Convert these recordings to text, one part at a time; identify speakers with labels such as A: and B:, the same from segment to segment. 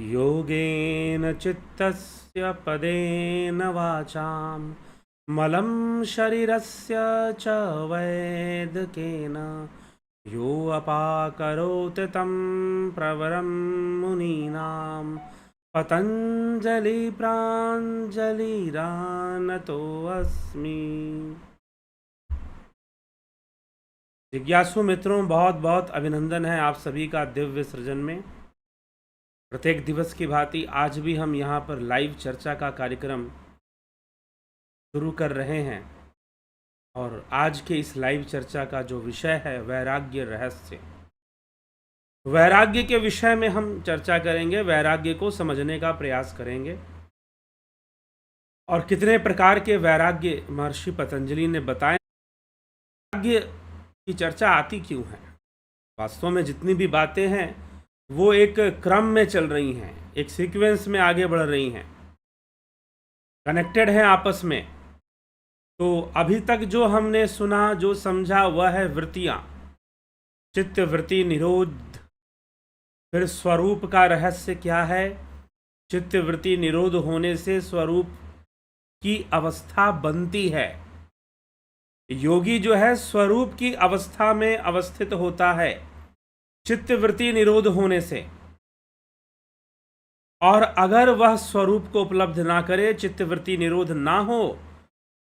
A: योगेन चित्तस्य पदेन वाचां मलं शरीरस्य च वैदकेन यो अपाकरोत् तं प्रवरं मुनीनां पतंजलि प्राञ्जलिरानतोऽस्मि। जिज्ञासु मित्रों, बहुत बहुत अभिनंदन है आप सभी का दिव्य सृजन में। प्रत्येक दिवस की भांति आज भी हम यहाँ पर लाइव चर्चा का कार्यक्रम शुरू कर रहे हैं और आज के इस लाइव चर्चा का जो विषय है वैराग्य रहस्य। वैराग्य के विषय में हम चर्चा करेंगे, वैराग्य को समझने का प्रयास करेंगे और कितने प्रकार के वैराग्य महर्षि पतंजलि ने बताए। वैराग्य की चर्चा आती क्यों है? वास्तव में जितनी भी बातें हैं वो एक क्रम में चल रही हैं, एक सीक्वेंस में आगे बढ़ रही हैं, कनेक्टेड हैं आपस में। तो अभी तक जो हमने सुना, जो समझा, वह है वृत्तियाँ, चित्त वृत्ति निरोध। फिर स्वरूप का रहस्य क्या है? चित्त वृत्ति निरोध होने से स्वरूप की अवस्था बनती है। योगी जो है स्वरूप की अवस्था में अवस्थित होता है चित्त वृत्ति निरोध होने से। और अगर वह स्वरूप को उपलब्ध ना करे, चित्त वृत्ति निरोध ना हो,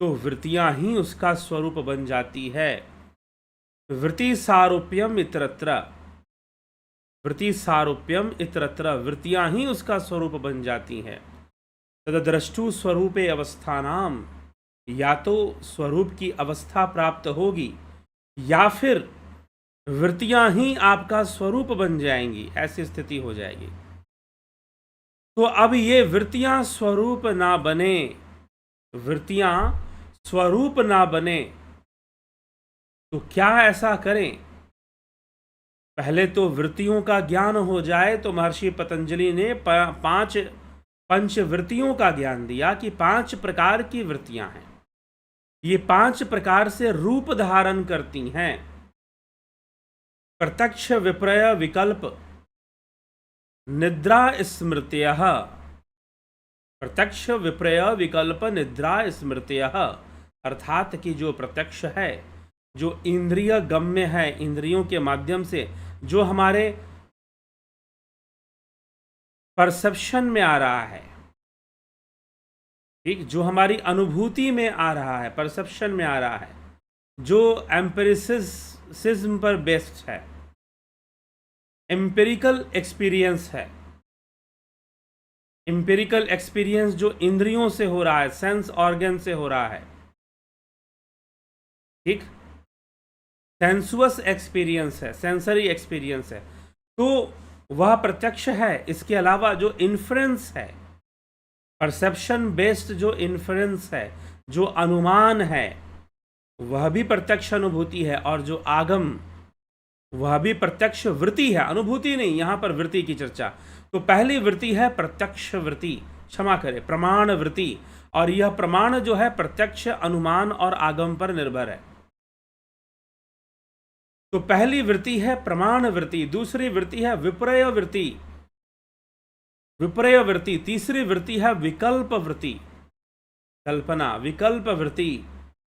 A: तो वृत्तियां ही उसका स्वरूप बन जाती है। वृत्ति सारूप्यम इतरत्र, वृत्ति सारूप्यम इतरत्र, वृत्तियां ही उसका स्वरूप बन जाती हैं। तदद्रष्टु स्वरूपे अवस्थानाम, या तो स्वरूप की अवस्था प्राप्त होगी या फिर वृत्तियां ही आपका स्वरूप बन जाएंगी, ऐसी स्थिति हो जाएगी। तो अब ये वृत्तियां स्वरूप ना बने, वृत्तियां स्वरूप ना बने तो क्या ऐसा करें? पहले तो वृत्तियों का ज्ञान हो जाए। तो महर्षि पतंजलि ने पंच वृत्तियों का ज्ञान दिया कि 5 प्रकार की वृत्तियां हैं। ये 5 प्रकार से रूप धारण करती हैं। प्रत्यक्ष विपर्य विकल्प निद्रा स्मृतयः, प्रत्यक्ष विपर्य विकल्प निद्रा स्मृतयः, अर्थात कि जो प्रत्यक्ष है, जो इंद्रिय गम्य है, इंद्रियों के माध्यम से जो हमारे परसेप्शन में आ रहा है, ठीक, जो हमारी अनुभूति में आ रहा है, परसेप्शन में आ रहा है, जो एम्पिरिसिज्म पर बेस्ड है, एम्पिरिकल एक्सपीरियंस है। एम्पिरिकल एक्सपीरियंस जो इंद्रियों से हो रहा है, सेंस ऑर्गन से हो रहा है, ठीक, सेंसुअस एक्सपीरियंस है, सेंसरी एक्सपीरियंस है, तो वह प्रत्यक्ष है। इसके अलावा जो इन्फ्रेंस है, परसेप्शन बेस्ड जो इन्फ्रेंस है, जो अनुमान है, वह भी प्रत्यक्ष अनुभूति है। और जो आगम, वह भी प्रत्यक्ष वृत्ति है, अनुभूति नहीं। यहां पर वृत्ति की चर्चा। तो पहली वृत्ति है प्रत्यक्ष वृत्ति, क्षमा करें, प्रमाण वृत्ति। और यह प्रमाण जो है प्रत्यक्ष, अनुमान और आगम पर निर्भर है। तो पहली वृत्ति है प्रमाण वृत्ति, दूसरी वृत्ति है विपर्य वृत्ति, विपर्य वृत्ति, तीसरी वृत्ति है विकल्प वृत्ति, कल्पना, विकल्प वृत्ति,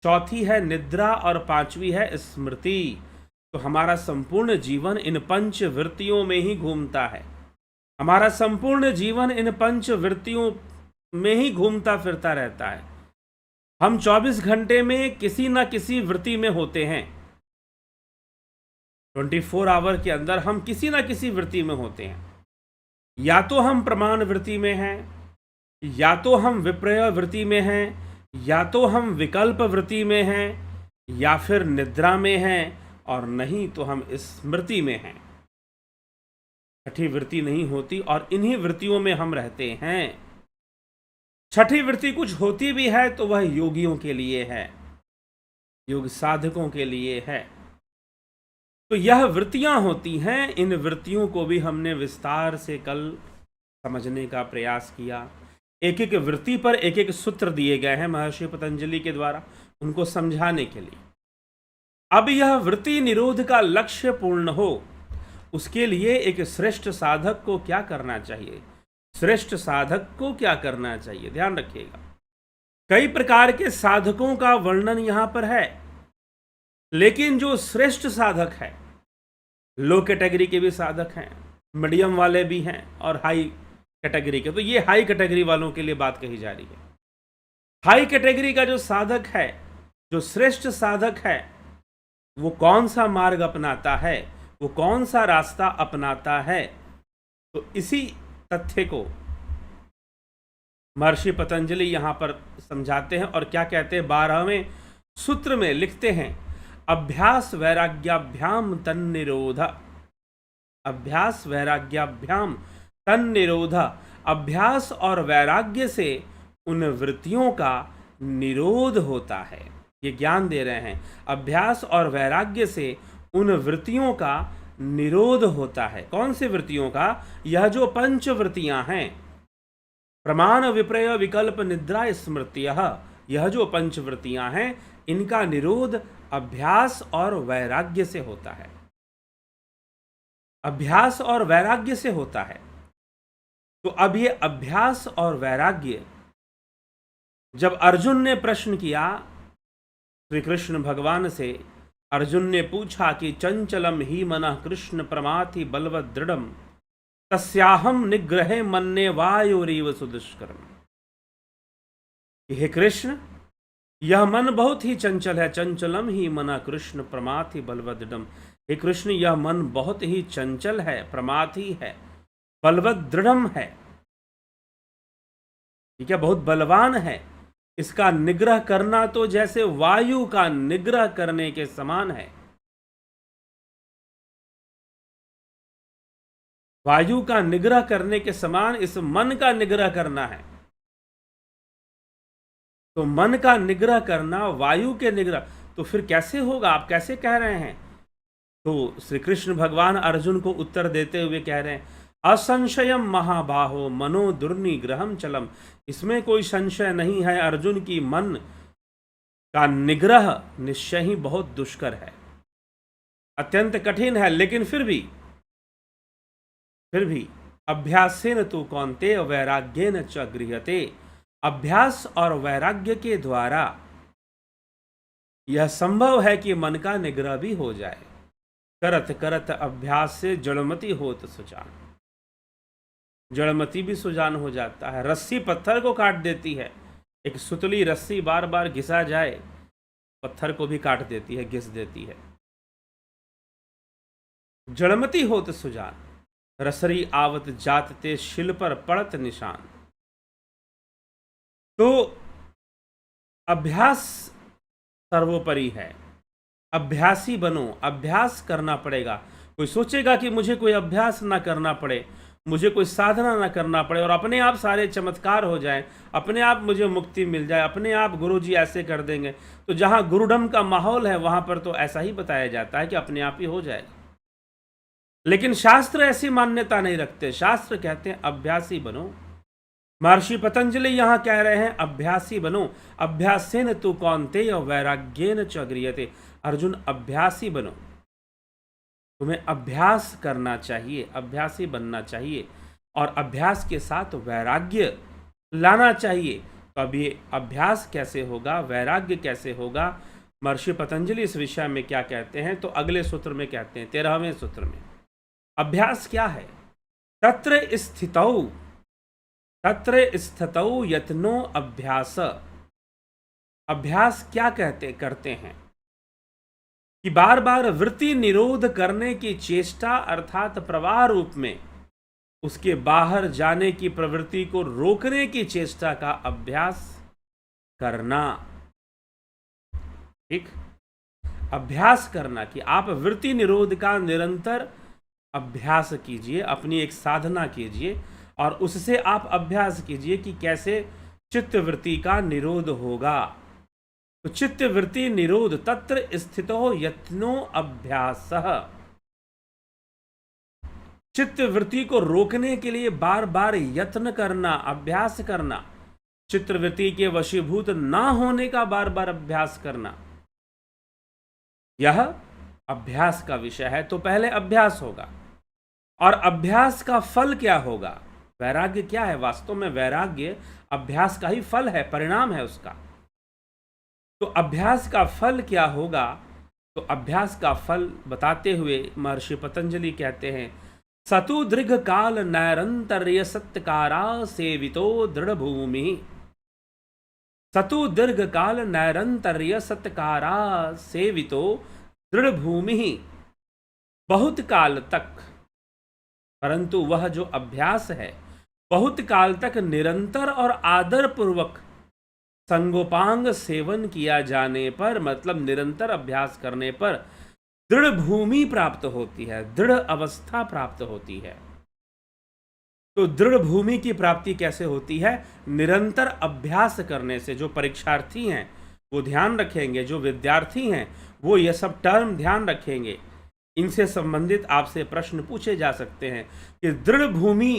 A: चौथी है निद्रा और पांचवी है स्मृति। तो हमारा संपूर्ण जीवन इन 5 वृत्तियों में ही घूमता है। हमारा संपूर्ण जीवन इन 5 वृत्तियों में ही घूमता फिरता रहता है। हम 24 घंटे में किसी ना किसी वृत्ति में होते हैं। 24 आवर के अंदर हम किसी ना किसी वृत्ति में होते हैं। या तो हम प्रमाण वृत्ति में हैं, या तो हम विपर्य वृत्ति में हैं, या तो हम विकल्प वृत्ति में हैं, या फिर निद्रा में हैं, और नहीं तो हम स्मृति में हैं। छठी वृत्ति नहीं होती और इन्हीं वृत्तियों में हम रहते हैं। छठी वृत्ति कुछ होती भी है तो वह योगियों के लिए है, योग साधकों के लिए है। तो यह वृत्तियां होती हैं। इन वृत्तियों को भी हमने विस्तार से कल समझने का प्रयास किया। एक एक वृत्ति पर एक एक सूत्र दिए गए हैं महर्षि पतंजलि के द्वारा, उनको समझाने के लिए। अब यह वृत्ति निरोध का लक्ष्य पूर्ण हो, उसके लिए एक श्रेष्ठ साधक को क्या करना चाहिए? श्रेष्ठ साधक को क्या करना चाहिए, ध्यान रखिएगा। कई प्रकार के साधकों का वर्णन यहां पर है, लेकिन जो श्रेष्ठ साधक है, लो कैटेगरी के भी साधक हैं, मीडियम वाले भी हैं और हाई कैटेगरी के, तो ये हाई कैटेगरी वालों के लिए बात कही जा रही है। हाई कैटेगरी का जो साधक है, जो श्रेष्ठ साधक है, वो कौन सा मार्ग अपनाता है, वो कौन सा रास्ता अपनाता है, तो इसी तथ्य को महर्षि पतंजलि यहां पर समझाते हैं और क्या कहते हैं, 12वें सूत्र में लिखते हैं, अभ्यास वैराग्याभ्याम तन्निरोध, अभ्यास वैराग्याभ्याम तन्निरोध, अभ्यास और वैराग्य से उन वृत्तियों का निरोध होता है। ये ज्ञान दे रहे हैं, अभ्यास और वैराग्य से उन वृत्तियों का निरोध होता है। कौन सी वृत्तियों का? यह जो पंच वृत्तियां हैं, प्रमाण विप्रय विकल्प निद्रा स्मृतियः, यह जो पंच वृत्तियां हैं, इनका निरोध अभ्यास और वैराग्य से होता है, अभ्यास और वैराग्य से होता है। तो अब ये अभ्यास और वैराग्य, जब अर्जुन ने प्रश्न किया श्री कृष्ण भगवान से, अर्जुन ने पूछा कि चंचलम ही मनः कृष्ण प्रमाथि बलवद दृढ़म तस्याहम निग्रहे मन्ने वायुरीव सुदुष्करम। हे कृष्ण, यह मन बहुत ही चंचल है, चंचलम ही मना कृष्ण प्रमाथि बलवद दृढ़म। हे कृष्ण, यह मन बहुत ही चंचल है, प्रमाथि है, बलवद दृढ़म है, ठीक है, बहुत बलवान है। इसका निग्रह करना तो जैसे वायु का निग्रह करने के समान है। वायु का निग्रह करने के समान इस मन का निग्रह करना है। तो मन का निग्रह करना, वायु के निग्रह, तो फिर कैसे होगा? आप कैसे कह रहे हैं? तो श्री कृष्ण भगवान अर्जुन को उत्तर देते हुए कह रहे हैं, असंशयम महाबाहो मनो दुर्निग्रहम चलम। इसमें कोई संशय नहीं है अर्जुन की मन का निग्रह निश्चय ही बहुत दुष्कर है, अत्यंत कठिन है। लेकिन फिर भी अभ्यासेन तु कौन्तेय वैराग्येन च गृह्यते, अभ्यास और वैराग्य के द्वारा यह संभव है कि मन का निग्रह भी हो जाए। करत करत अभ्यास से जड़मति होत सुजान, जड़मति भी सुजान हो जाता है। रस्सी पत्थर को काट देती है, एक सुतली रस्सी बार बार घिसा जाए, पत्थर को भी काट देती है, घिस देती है। जड़मति होत सुजान, रसरी आवत जात ते शिल पर पड़त निशान। तो अभ्यास सर्वोपरि है, अभ्यासी बनो, अभ्यास करना पड़ेगा। कोई सोचेगा कि मुझे कोई अभ्यास ना करना पड़े, मुझे कोई साधना ना करना पड़े और अपने आप सारे चमत्कार हो जाएं, अपने आप मुझे मुक्ति मिल जाए, अपने आप गुरुजी ऐसे कर देंगे, तो जहां गुरुडम का माहौल है वहां पर तो ऐसा ही बताया जाता है कि अपने आप ही हो जाएगा। लेकिन शास्त्र ऐसी मान्यता नहीं रखते, शास्त्र कहते हैं अभ्यासी बनो। महर्षि पतंजलि यहां कह रहे हैं अभ्यासी बनो, अभ्यासेन तु कौन्तेय वैराग्येन च गृह्यते। अर्जुन, अभ्यासी बनो, तुम्हें अभ्यास करना चाहिए, अभ्यासी बनना चाहिए और अभ्यास के साथ वैराग्य लाना चाहिए। तो अब ये अभ्यास कैसे होगा, वैराग्य कैसे होगा? महर्षि पतंजलि इस विषय में क्या कहते हैं, तो अगले सूत्र में कहते हैं, 13वें सूत्र में, अभ्यास क्या है? तत्र स्थितौ यत्नो अभ्यास। अभ्यास क्या करते हैं कि बार बार वृत्ति निरोध करने की चेष्टा, अर्थात प्रवाह रूप में उसके बाहर जाने की प्रवृत्ति को रोकने की चेष्टा का अभ्यास करना। ठीक, अभ्यास करना कि आप वृत्ति निरोध का निरंतर अभ्यास कीजिए, अपनी एक साधना कीजिए और उससे आप अभ्यास कीजिए कि कैसे चित्त वृत्ति का निरोध होगा। तो चित्त वृत्ति निरोध, तत्र स्थितो यत्नो अभ्यासः। चित्त वृत्ति को रोकने के लिए बार बार यत्न करना, अभ्यास करना, चित्त वृत्ति के वशीभूत ना होने का बार बार अभ्यास करना, यह अभ्यास का विषय है। तो पहले अभ्यास होगा और अभ्यास का फल क्या होगा? वैराग्य क्या है? वास्तव में वैराग्य अभ्यास का ही फल है, परिणाम है उसका। तो अभ्यास का फल क्या होगा? तो अभ्यास का फल बताते हुए महर्षि पतंजलि कहते हैं, सतु दीर्घ काल नैरंतर्य सत्कारा सेवितो दृढ़ भूमि। सतु दीर्घ काल नैरंतर्य सत्कारा सेवितो दृढ़ भूमि। बहुत काल तक, परंतु वह जो अभ्यास है बहुत काल तक निरंतर और आदर पूर्वक संगोपांग सेवन किया जाने पर, मतलब निरंतर अभ्यास करने पर दृढ़ भूमि प्राप्त होती है, दृढ़ अवस्था प्राप्त होती है। तो दृढ़ भूमि की प्राप्ति कैसे होती है? निरंतर अभ्यास करने से। जो परीक्षार्थी हैं वो ध्यान रखेंगे, जो विद्यार्थी हैं वो ये सब टर्म ध्यान रखेंगे। इनसे संबंधित आपसे प्रश्न पूछे जा सकते हैं कि दृढ़ भूमि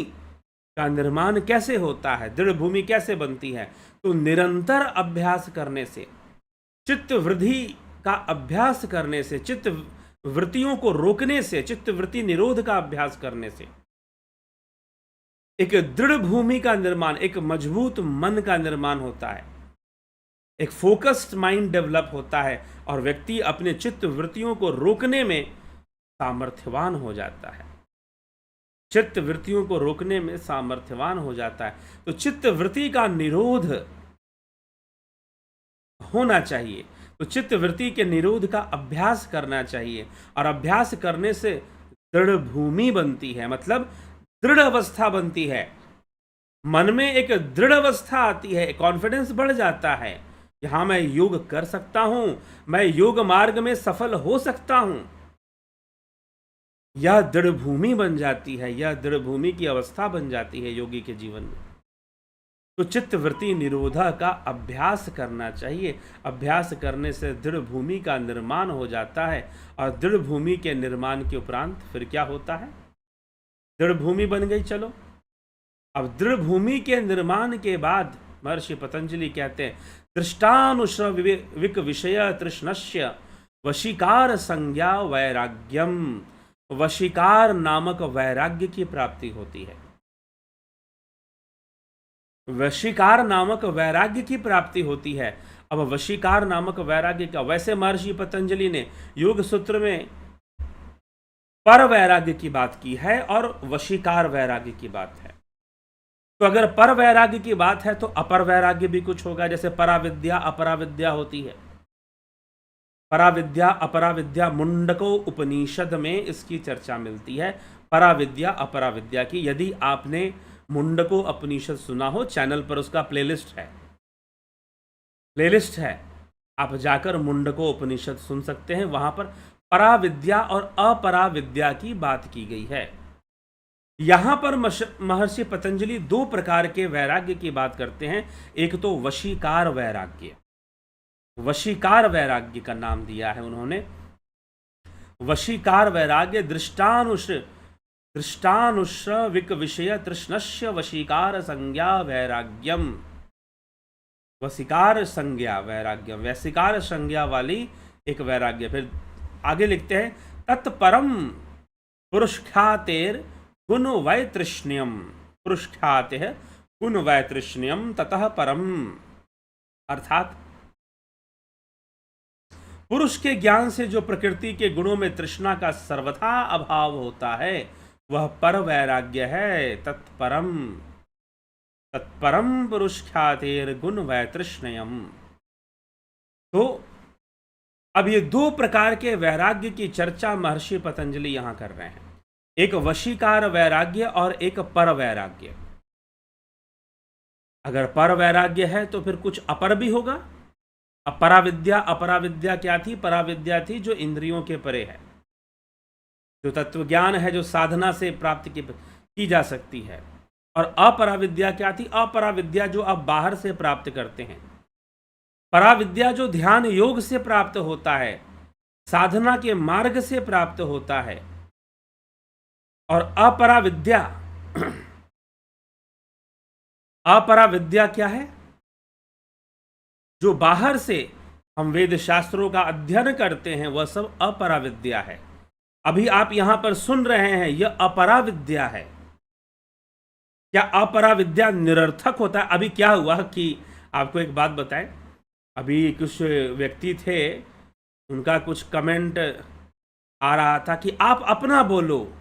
A: का निर्माण कैसे होता है, दृढ़ भूमि कैसे बनती है? तो निरंतर अभ्यास करने से, चित्त वृद्धि का अभ्यास करने से, चित्त वृत्तियों को रोकने से, चित्त वृत्ति निरोध का अभ्यास करने से एक दृढ़ भूमि का निर्माण, एक मजबूत मन का निर्माण होता है, एक फोकस्ड माइंड डेवलप होता है और व्यक्ति अपने चित्त वृत्तियों को रोकने में सामर्थ्यवान हो जाता है, चित्त वृत्तियों को रोकने में सामर्थ्यवान हो जाता है। तो चित्त वृत्ति का निरोध होना चाहिए, तो चित्त वृत्ति के निरोध का अभ्यास करना चाहिए और अभ्यास करने से दृढ़ भूमि बनती है, मतलब दृढ़ अवस्था बनती है। मन में एक दृढ़ अवस्था आती है, कॉन्फिडेंस बढ़ जाता है कि हाँ मैं योग कर सकता हूं, मैं योग मार्ग में सफल हो सकता हूं। यह दृढ़ भूमि बन जाती है, यह दृढ़ भूमि की अवस्था बन जाती है योगी के जीवन में। तो चित्त वृत्ति निरोधा का अभ्यास करना चाहिए। अभ्यास करने से दृढ़ भूमि का निर्माण हो जाता है और दृढ़ भूमि के निर्माण के उपरांत फिर क्या होता है? दृढ़ भूमि बन गई, चलो अब दृढ़ भूमि के निर्माण के बाद महर्षि पतंजलि कहते हैं, दृष्टानुश्रविक विषय तृष्णस्य वशीकार संज्ञा वैराग्यम। वशीकार नामक वैराग्य की प्राप्ति होती है। वशीकार नामक वैराग्य की प्राप्ति होती है। अब वशीकार नामक वैराग्य का, वैसे महर्षि पतंजलि ने योग सूत्र में पर वैराग्य की बात की है और वशीकार वैराग्य की बात है। तो अगर पर वैराग्य की बात है तो अपर वैराग्य भी कुछ होगा, जैसे पराविद्या अपराविद्या होती है। पराविद्या अपराविद्या मुंडको उपनिषद में इसकी चर्चा मिलती है, पराविद्या अपराविद्या की। यदि आपने मुंडको उपनिषद सुना हो, चैनल पर उसका प्लेलिस्ट है, आप जाकर मुंडको उपनिषद सुन सकते हैं। वहां पर पराविद्या और अपराविद्या की बात की गई है। यहां पर महर्षि पतंजलि दो प्रकार के वैराग्य की बात करते हैं। एक तो वशीकार वैराग्य, वशीकार वैराग्य का नाम दिया है उन्होंने। वशीकार वैराग्य दृष्टानुश्रविक विषय तृष्णस्य वशीकार संज्ञा वैराग्यम। वशीकार संज्ञा वैराग्यम, वैशिकार संज्ञा वाली एक वैराग्य। फिर आगे लिखते हैं, तत्परम पुरुषख्यातेर गुण वैतृष्ण्यम। पुरुषख्याते है गुण वैतृष्ण्यम ततः परम, अर्थात पुरुष के ज्ञान से जो प्रकृति के गुणों में तृष्णा का सर्वथा अभाव होता है वह पर वैराग्य है। तत्परम पुरुष ख्यातेर गुण वैतृष्ण्यम। तो अब ये दो प्रकार के वैराग्य की चर्चा महर्षि पतंजलि यहां कर रहे हैं, एक वशीकार वैराग्य और एक पर वैराग्य। अगर पर वैराग्य है तो फिर कुछ अपर भी होगा। अब पराविद्या अपराविद्या क्या थी? पराविद्या थी जो इंद्रियों के परे है, जो तत्व ज्ञान है, जो साधना से प्राप्त की जा सकती है। और अपराविद्या क्या थी? अपराविद्या जो आप बाहर से प्राप्त करते हैं। पराविद्या जो ध्यान योग से प्राप्त होता है, साधना के मार्ग से प्राप्त होता है। और अपराविद्या क्या है? जो बाहर से हम वेद शास्त्रों का अध्ययन करते हैं वह सब अपराविद्या है। अभी आप यहां पर सुन रहे हैं, यह अपराविद्या है। क्या अपरा विद्या निरर्थक होता है? अभी क्या हुआ कि आपको एक बात बताएं, अभी कुछ व्यक्ति थे, उनका कुछ कमेंट आ रहा था कि आप अपना बोलो,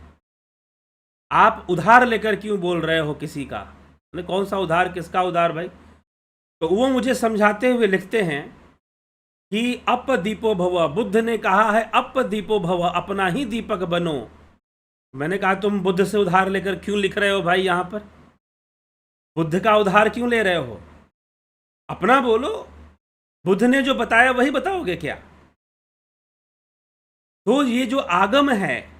A: आप उधार लेकर क्यों बोल रहे हो किसी का? मैंने कौन सा उधार, किसका उधार भाई? तो वो मुझे समझाते हुए लिखते हैं कि अप दीपो भव, बुद्ध ने कहा है अप दीपो भव, अपना ही दीपक बनो। मैंने कहा तुम बुद्ध से उधार लेकर क्यों लिख रहे हो भाई? यहां पर बुद्ध का उधार क्यों ले रहे हो? अपना बोलो, बुद्ध ने जो बताया वही बताओगे क्या? तो ये जो आगम है,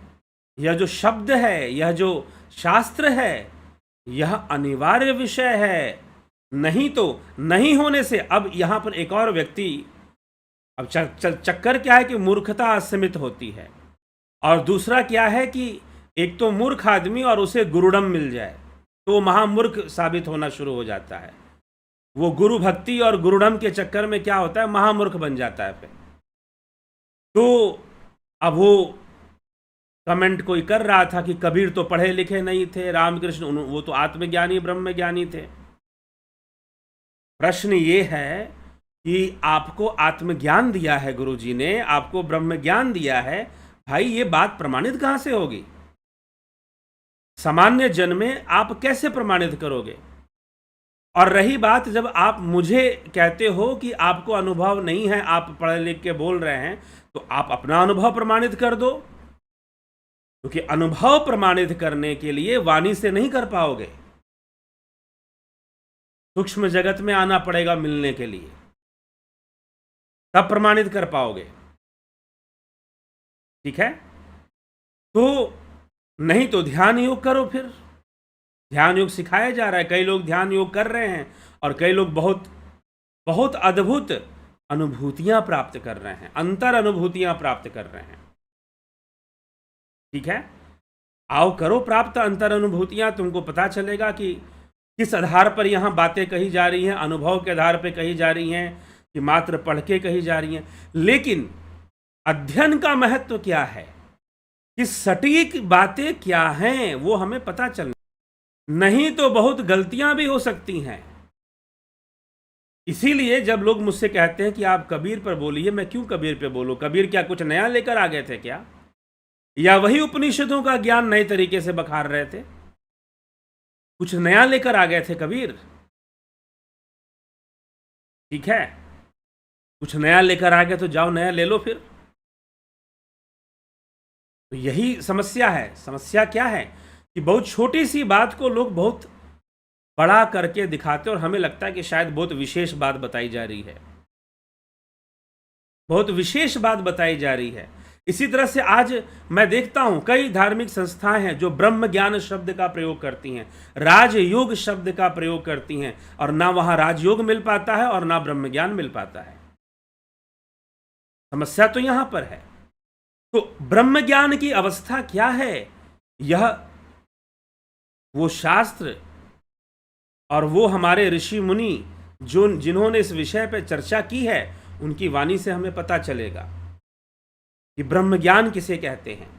A: यह जो शब्द है, यह जो शास्त्र है, यह अनिवार्य विषय है। नहीं तो नहीं होने से अब यहां पर एक और व्यक्ति, अब चक्कर क्या है कि मूर्खता असीमित होती है, और दूसरा क्या है कि एक तो मूर्ख आदमी और उसे गुरुडम मिल जाए तो वो महामूर्ख साबित होना शुरू हो जाता है। वो गुरु भक्ति और गुरुडम के चक्कर में क्या होता है, महामूर्ख बन जाता है फिर। तो अब वो कमेंट कोई कर रहा था कि कबीर तो पढ़े लिखे नहीं थे, रामकृष्ण वो तो आत्मज्ञानी ब्रह्मज्ञानी थे। प्रश्न ये है कि आपको आत्मज्ञान दिया है गुरुजी ने, आपको ब्रह्म ज्ञान दिया है, भाई ये बात प्रमाणित कहां से होगी? सामान्य जन में आप कैसे प्रमाणित करोगे? और रही बात, जब आप मुझे कहते हो कि आपको अनुभव नहीं है, आप पढ़े लिख के बोल रहे हैं, तो आप अपना अनुभव प्रमाणित कर दो, क्योंकि अनुभव प्रमाणित करने के लिए वाणी से नहीं कर पाओगे, सूक्ष्म जगत में आना पड़ेगा मिलने के लिए, तब प्रमाणित कर पाओगे। ठीक है? तो नहीं तो ध्यान योग करो। फिर ध्यान योग सिखाया जा रहा है, कई लोग ध्यान योग कर रहे हैं और कई लोग बहुत बहुत अद्भुत अनुभूतियां प्राप्त कर रहे हैं, अंतर अनुभूतियां प्राप्त कर रहे हैं। ठीक है? आओ करो प्राप्त अंतर अनुभूतियां, तुमको पता चलेगा कि किस आधार पर यहां बातें कही जा रही हैं, अनुभव के आधार पर कही जा रही हैं कि मात्र पढ़ के कही जा रही हैं। लेकिन अध्ययन का महत्व क्या है, कि सटीक बातें क्या हैं, वो हमें पता चलना, नहीं तो बहुत गलतियां भी हो सकती हैं। इसीलिए जब लोग मुझसे कहते हैं कि आप कबीर पर बोलिए, मैं क्यों कबीर पे बोलूं? कबीर क्या कुछ नया लेकर आ गए थे क्या? या वही उपनिषदों का ज्ञान नए तरीके से बखार रहे थे? कुछ नया लेकर आ गए थे कबीर? ठीक है, कुछ नया लेकर आ गए तो जाओ नया ले लो फिर। तो यही समस्या है। समस्या क्या है कि बहुत छोटी सी बात को लोग बहुत बड़ा करके दिखाते, और हमें लगता है कि शायद बहुत विशेष बात बताई जा रही है, बहुत विशेष बात बताई जा रही है। इसी तरह से आज मैं देखता हूं कई धार्मिक संस्थाएं हैं जो ब्रह्म ज्ञान शब्द का प्रयोग करती हैं, राजयोग शब्द का प्रयोग करती हैं, और ना वहां राजयोग मिल पाता है और ना ब्रह्म ज्ञान मिल पाता है। समस्या तो यहां पर है। तो ब्रह्म ज्ञान की अवस्था क्या है? यह वो शास्त्र और वो हमारे ऋषि मुनि जिन्होंने इस विषय पर चर्चा की है, उनकी वाणी से हमें पता चलेगा कि ब्रह्म ज्ञान किसे कहते हैं।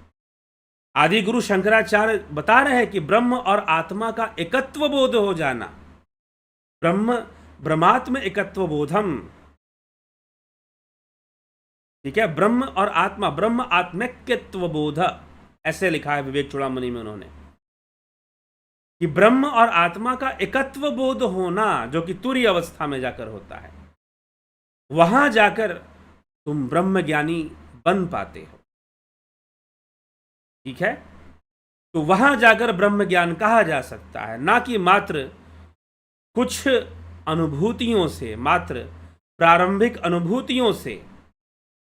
A: आदि गुरु शंकराचार्य बता रहे हैं कि ब्रह्म और आत्मा का एकत्व बोध हो जाना, ब्रह्मात्म एकत्व बोधम। ठीक है, ब्रह्म और आत्मा, ब्रह्म आत्मैक्यत्व बोध, ऐसे लिखा है विवेक चूड़ामणि में उन्होंने, कि ब्रह्म और आत्मा का एकत्व बोध होना, जो कि तुरीय अवस्था में जाकर होता है, वहां जाकर तुम ब्रह्म ज्ञानी बन पाते हो। ठीक है? तो वहां जाकर ब्रह्म ज्ञान कहा जा सकता है, ना कि मात्र कुछ अनुभूतियों से, मात्र प्रारंभिक अनुभूतियों से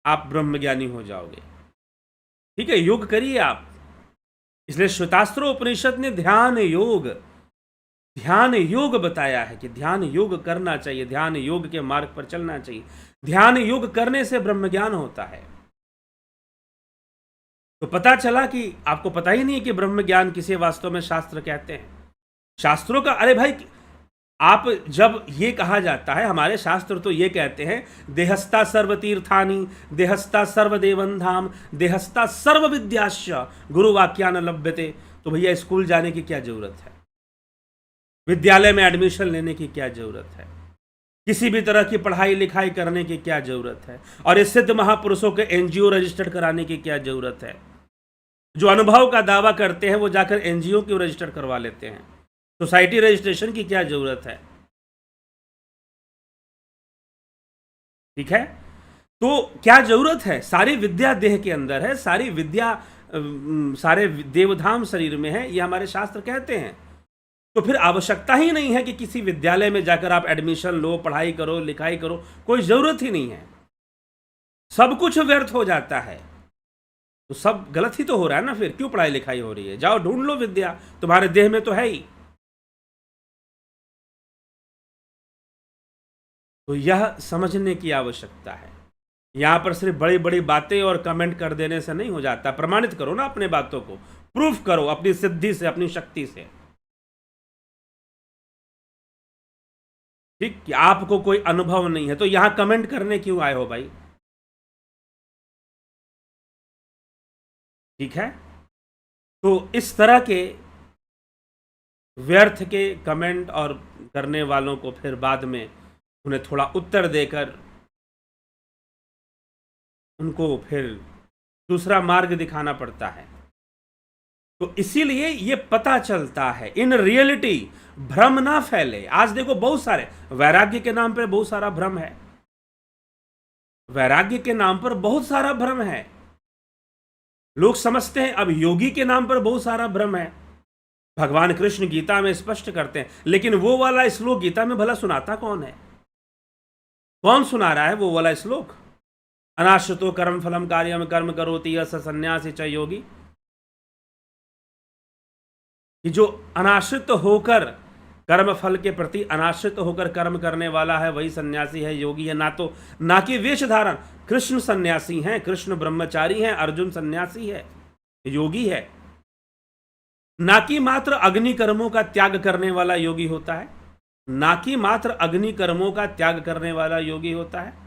A: आप ब्रह्मज्ञानी हो जाओगे। ठीक है, योग करिए आप। इसलिए श्वेतास्त्रो उपनिषद ने ध्यान योग बताया है कि ध्यान योग करना चाहिए, ध्यान योग के मार्ग पर चलना चाहिए। ध्यान योग करने से ब्रह्मज्ञान होता है। तो पता चला कि आपको पता ही नहीं है कि ब्रह्मज्ञान किसे वास्तव में शास्त्र कहते हैं। शास्त्रों का, अरे भाई, आप जब ये कहा जाता है, हमारे शास्त्र तो ये कहते हैं देहस्ता सर्व तीर्थानि, देहस्ता सर्व देवन धाम, देहस्ता सर्व विद्याश्च गुरुवाक्यान लभ्यते। तो भैया स्कूल जाने की क्या जरूरत है? विद्यालय में एडमिशन लेने की क्या जरूरत है? किसी भी तरह की पढ़ाई लिखाई करने की क्या जरूरत है? और इस सिद्ध महापुरुषों के एनजीओ रजिस्टर्ड कराने की क्या जरूरत है? जो अनुभव का दावा करते हैं वो जाकर एनजीओ क्यों रजिस्टर करवा लेते हैं? सोसाइटी रजिस्ट्रेशन की क्या जरूरत है? ठीक है, तो क्या जरूरत है? सारी विद्या देह के अंदर है, सारी विद्या सारे देवधाम शरीर में है, ये हमारे शास्त्र कहते हैं। तो फिर आवश्यकता ही नहीं है कि किसी विद्यालय में जाकर आप एडमिशन लो, पढ़ाई करो, लिखाई करो, कोई जरूरत ही नहीं है। सब कुछ व्यर्थ हो जाता है, तो सब गलत ही तो हो रहा है ना, फिर क्यों पढ़ाई लिखाई हो रही है? जाओ ढूंढ लो विद्या, तुम्हारे देह में तो है ही। तो यह समझने की आवश्यकता है। यहां पर सिर्फ बड़ी बड़ी बातें और कमेंट कर देने से नहीं हो जाता, प्रमाणित करो ना अपने बातों को, प्रूफ करो अपनी सिद्धि से, अपनी शक्ति से। ठीक, कि आपको कोई अनुभव नहीं है तो यहां कमेंट करने क्यों आए हो भाई? ठीक है, तो इस तरह के व्यर्थ के कमेंट और करने वालों को फिर बाद में उन्हें थोड़ा उत्तर देकर उनको फिर दूसरा मार्ग दिखाना पड़ता है। तो इसीलिए ये पता चलता है, इन रियलिटी भ्रम ना फैले। आज देखो बहुत सारे वैराग्य के नाम पर बहुत सारा भ्रम है, वैराग्य के नाम पर बहुत सारा भ्रम है। लोग समझते हैं, अब योगी के नाम पर बहुत सारा भ्रम है। भगवान कृष्ण गीता में स्पष्ट करते हैं, लेकिन वो वाला श्लोक गीता में भला सुनाता कौन है? कौन सुना रहा है वो वाला श्लोक? अनाश्रितो कर्म फलम कार्यम कर्म करोति यस सन्यासी च योगी। कि जो अनाश्रित होकर कर्म फल के प्रति अनाश्रित होकर कर्म करने वाला है वही सन्यासी है, योगी है। ना कि वेश धारण। कृष्ण सन्यासी हैं, कृष्ण ब्रह्मचारी हैं, अर्जुन सन्यासी है, योगी है। ना कि मात्र अग्नि कर्मों का त्याग करने वाला योगी होता है, ना कि मात्र अग्नि कर्मों का त्याग करने वाला योगी होता है।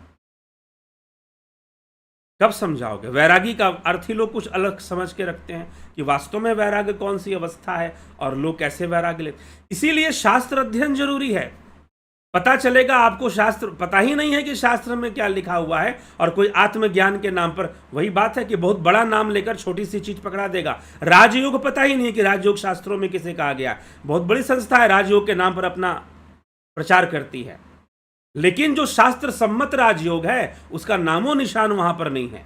A: कब समझाओगे? वैरागी का अर्थ ही लोग कुछ अलग समझ के रखते हैं कि वास्तव में वैराग्य कौन सी अवस्था है और लोग कैसे वैराग्य लेते। इसीलिए शास्त्र अध्ययन जरूरी है। पता चलेगा आपको, शास्त्र पता ही नहीं है कि शास्त्र में क्या लिखा हुआ है, और कोई आत्मज्ञान के नाम पर, वही बात है कि बहुत बड़ा नाम लेकर छोटी सी चीज पकड़ा देगा। राजयोग पता ही नहीं कि राजयोग शास्त्रों में किसे कहा गया। बहुत बड़ी संस्था है, राजयोग के नाम पर अपना प्रचार करती है, लेकिन जो शास्त्र सम्मत राजयोग है उसका नामो निशान वहां पर नहीं है,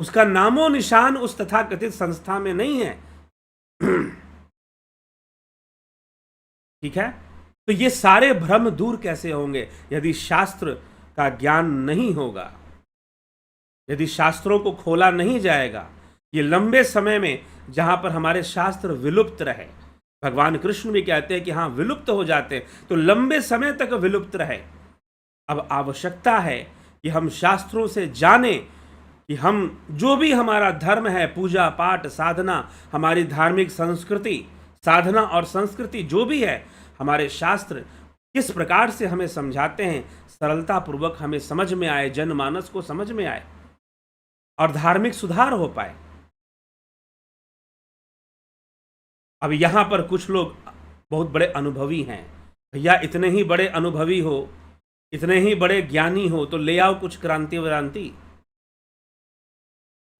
A: उसका नामो निशान उस तथाकथित संस्था में नहीं है। ठीक है, तो ये सारे भ्रम दूर कैसे होंगे? यदि शास्त्र का ज्ञान नहीं होगा, यदि शास्त्रों को खोला नहीं जाएगा। ये लंबे समय में जहां पर हमारे शास्त्र विलुप्त रहे, भगवान कृष्ण भी कहते हैं कि हाँ विलुप्त हो जाते हैं, तो लंबे समय तक विलुप्त रहे। अब आवश्यकता है कि हम शास्त्रों से जानें कि हम जो भी हमारा धर्म है, पूजा पाठ साधना, हमारी धार्मिक संस्कृति, साधना और संस्कृति जो भी है, हमारे शास्त्र किस प्रकार से हमें समझाते हैं, सरलता पूर्वक हमें समझ में आए, जनमानस को समझ में आए और धार्मिक सुधार हो पाए। अब यहां पर कुछ लोग बहुत बड़े अनुभवी हैं, भैया इतने ही बड़े अनुभवी हो, इतने ही बड़े ज्ञानी हो तो ले आओ कुछ क्रांति व्रांति,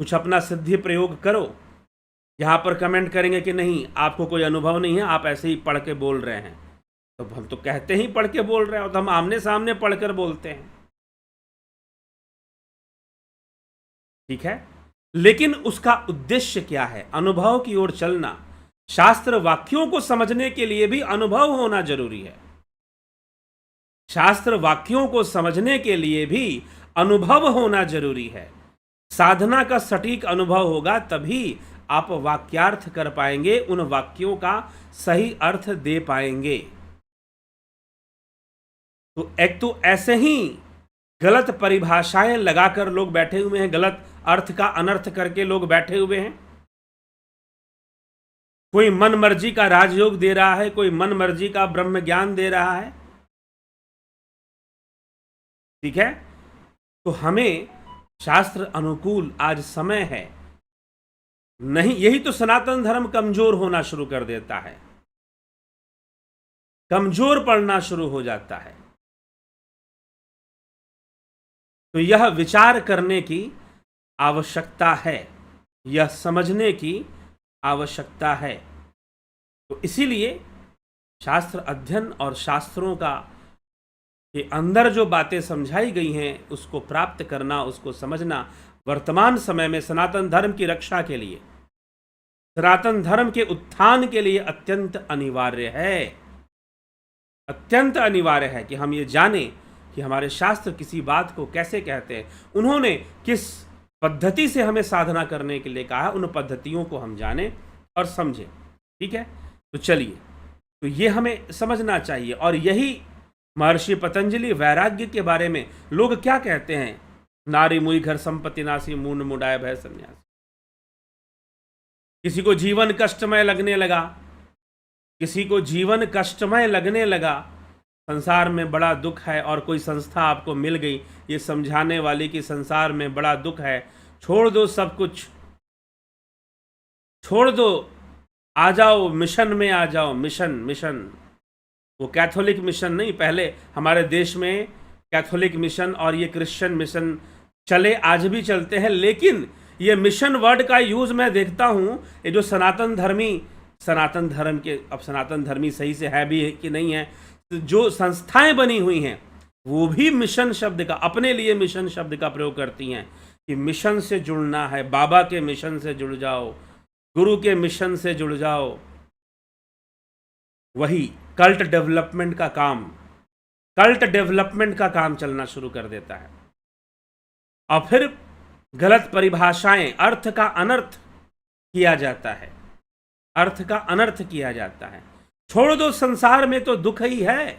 A: कुछ अपना सिद्धि प्रयोग करो। यहां पर कमेंट करेंगे कि नहीं आपको कोई अनुभव नहीं है, आप ऐसे ही पढ़ के बोल रहे हैं। तो हम तो कहते ही पढ़ के बोल रहे हैं, तो हम आमने सामने पढ़कर बोलते हैं। ठीक है, लेकिन उसका उद्देश्य क्या है? अनुभव की ओर चलना। शास्त्र वाक्यों को समझने के लिए भी अनुभव होना जरूरी है। शास्त्र वाक्यों को समझने के लिए भी अनुभव होना जरूरी है। साधना का सटीक अनुभव होगा तभी आप वाक्यार्थ कर पाएंगे, उन वाक्यों का सही अर्थ दे पाएंगे। तो एक तो ऐसे ही गलत परिभाषाएं लगाकर लोग बैठे हुए हैं, गलत अर्थ का अनर्थ करके लोग बैठे हुए हैं। कोई मन मर्जी का राजयोग दे रहा है, कोई मन मर्जी का ब्रह्म ज्ञान दे रहा है। ठीक है, तो हमें शास्त्र अनुकूल आज समय है नहीं, यही तो सनातन धर्म कमजोर होना शुरू कर देता है। कमजोर पड़ना शुरू हो जाता है। तो यह विचार करने की आवश्यकता है, यह समझने की आवश्यकता है। तो इसीलिए शास्त्र अध्ययन और शास्त्रों का के अंदर जो बातें समझाई गई हैं उसको प्राप्त करना, उसको समझना वर्तमान समय में सनातन धर्म की रक्षा के लिए, सनातन धर्म के उत्थान के लिए अत्यंत अनिवार्य है। अत्यंत अनिवार्य है कि हम ये जानें कि हमारे शास्त्र किसी बात को कैसे कहते हैं, उन्होंने किस पद्धति से हमें साधना करने के लिए कहा है, उन पद्धतियों को हम जानें और समझें। ठीक है, तो चलिए, तो ये हमें समझना चाहिए। और यही महर्षि पतंजलि वैराग्य के बारे में लोग क्या कहते हैं, नारी मुई घर संपत्ति नासी मून मुडाय भय संन्यास। किसी को जीवन कष्टमय लगने लगा, किसी को जीवन कष्टमय लगने लगा, संसार में बड़ा दुख है, और कोई संस्था आपको मिल गई ये समझाने वाली कि संसार में बड़ा दुख है, छोड़ दो सब कुछ, छोड़ दो, आ जाओ मिशन में, आ जाओ मिशन। मिशन वो कैथोलिक मिशन नहीं, पहले हमारे देश में कैथोलिक मिशन और ये क्रिश्चियन मिशन चले, आज भी चलते हैं, लेकिन ये मिशन वर्ड का यूज मैं देखता हूं, ये जो सनातन धर्म के, अब सनातन धर्मी सही से है भी कि नहीं है, जो संस्थाएं बनी हुई हैं वो भी मिशन शब्द का, अपने लिए मिशन शब्द का प्रयोग करती हैं कि मिशन से जुड़ना है, बाबा के मिशन से जुड़ जाओ, गुरु के मिशन से जुड़ जाओ। वही कल्ट डेवलपमेंट का काम चलना शुरू कर देता है, और फिर गलत परिभाषाएं, अर्थ का अनर्थ किया जाता है, अर्थ का अनर्थ किया जाता है। छोड़ दो, संसार में तो दुख ही है,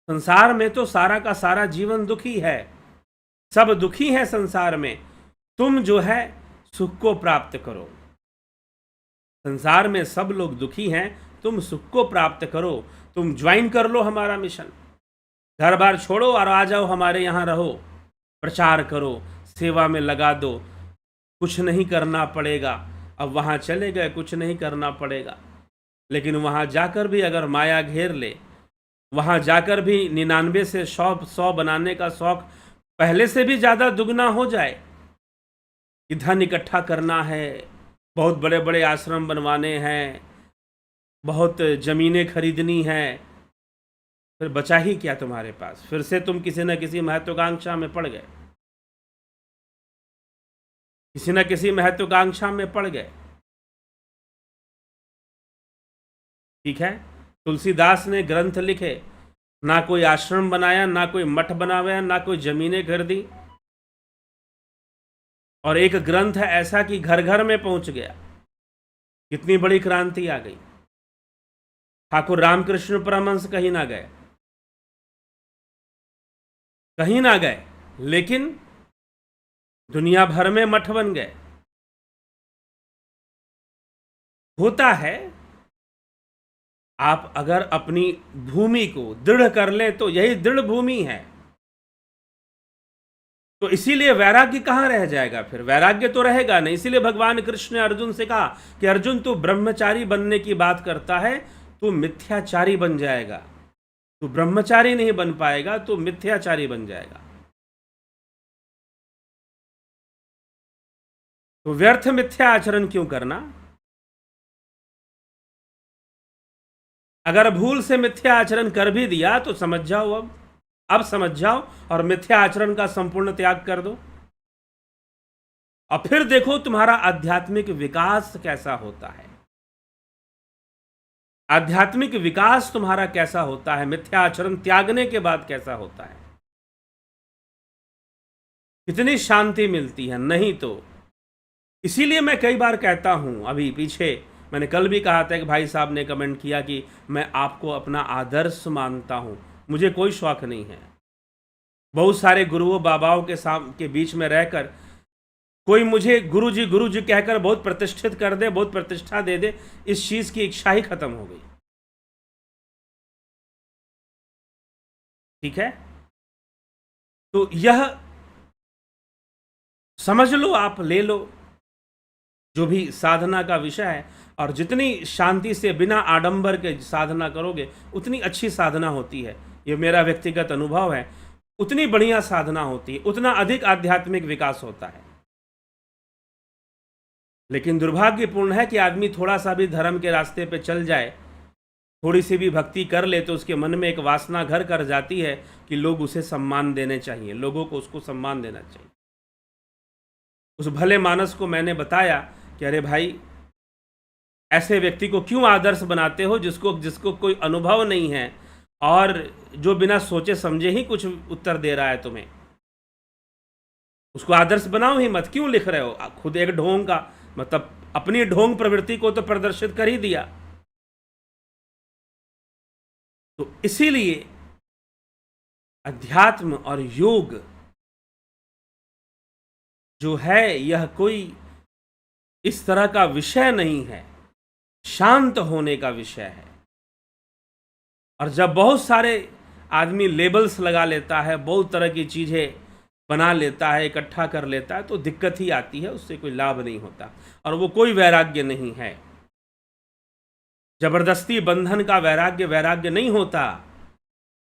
A: संसार में तो सारा का सारा जीवन दुखी है, सब दुखी है संसार में, तुम जो है सुख को प्राप्त करो। संसार में सब लोग दुखी हैं, तुम सुख को प्राप्त करो, तुम ज्वाइन कर लो हमारा मिशन, घर बार छोड़ो और आ जाओ हमारे यहाँ रहो, प्रचार करो, सेवा में लगा दो, कुछ नहीं करना पड़ेगा। अब वहाँ चले गए, कुछ नहीं करना पड़ेगा, लेकिन वहाँ जाकर भी अगर माया घेर ले, वहाँ जाकर भी 99 से 100 बनाने का शौक पहले से भी ज़्यादा दुगना हो जाए कि धन इकट्ठा करना है, बहुत बड़े बड़े आश्रम बनवाने हैं, बहुत ज़मीनें खरीदनी है, फिर बचा ही क्या तुम्हारे पास? फिर से तुम किसी न किसी महत्वाकांक्षा में पड़ गए, किसी न किसी महत्वाकांक्षा में पड़ गए। ठीक है, तुलसीदास ने ग्रंथ लिखे, ना कोई आश्रम बनाया, ना कोई मठ बनाया, ना कोई जमीनें खरीदी, और एक ग्रंथ ऐसा कि घर घर में पहुंच गया। कितनी बड़ी क्रांति आ गई। ठाकुर रामकृष्ण परमहंस कहीं ना गए, कहीं ना गए, लेकिन दुनिया भर में मठ बन गए। होता है, आप अगर अपनी भूमि को दृढ़ कर लें तो यही दृढ़ भूमि है। तो इसीलिए वैराग्य कहां रह जाएगा? फिर वैराग्य तो रहेगा नहीं। इसीलिए भगवान कृष्ण ने अर्जुन से कहा कि अर्जुन, तू ब्रह्मचारी बनने की बात करता है, तू मिथ्याचारी बन जाएगा, तू ब्रह्मचारी नहीं बन पाएगा, तू मिथ्याचारी बन जाएगा। तो व्यर्थ मिथ्या आचरण क्यों करना? अगर भूल से मिथ्या आचरण कर भी दिया तो समझ जाओ, अब समझ जाओ और मिथ्या आचरण का संपूर्ण त्याग कर दो, और फिर देखो तुम्हारा आध्यात्मिक विकास कैसा होता है। आध्यात्मिक विकास तुम्हारा कैसा होता है, मिथ्या आचरण त्यागने के बाद कैसा होता है, कितनी शांति मिलती है। नहीं तो इसीलिए मैं कई बार कहता हूं, अभी पीछे मैंने कल भी कहा था कि भाई साहब ने कमेंट किया कि मैं आपको अपना आदर्श मानता हूं, मुझे कोई शौक नहीं है। बहुत सारे गुरुओं बाबाओं के बीच में रहकर कोई मुझे गुरु जी कहकर बहुत प्रतिष्ठित कर दे, बहुत प्रतिष्ठा दे दे, इस चीज की इच्छा ही खत्म हो गई। ठीक है, तो यह समझ लो, आप ले लो जो भी साधना का विषय है, और जितनी शांति से बिना आडंबर के साधना करोगे उतनी अच्छी साधना होती है। ये मेरा व्यक्तिगत अनुभव है। उतनी बढ़िया साधना होती है, उतना अधिक आध्यात्मिक विकास होता है। लेकिन दुर्भाग्यपूर्ण है कि आदमी थोड़ा सा भी धर्म के रास्ते पे चल जाए, थोड़ी सी भी भक्ति कर ले, तो उसके मन में एक वासना घर कर जाती है कि लोग उसे सम्मान देने चाहिए, लोगों को उसको सम्मान देना चाहिए। उस भले मानस को मैंने बताया कि अरे भाई, ऐसे व्यक्ति को क्यों आदर्श बनाते हो जिसको कोई अनुभव नहीं है और जो बिना सोचे समझे ही कुछ उत्तर दे रहा है तुम्हें। उसको आदर्श बनाओ ही मत, क्यों लिख रहे हो? खुद एक ढोंग का मतलब अपनी ढोंग प्रवृत्ति को तो प्रदर्शित कर ही दिया। तो इसीलिए अध्यात्म और योग जो है यह कोई इस तरह का विषय नहीं है, शांत होने का विषय है। और जब बहुत सारे आदमी लेबल्स लगा लेता है, बहुत तरह की चीजें बना लेता है, इकट्ठा कर लेता है, तो दिक्कत ही आती है, उससे कोई लाभ नहीं होता और वो कोई वैराग्य नहीं है। जबरदस्ती बंधन का वैराग्य वैराग्य नहीं होता।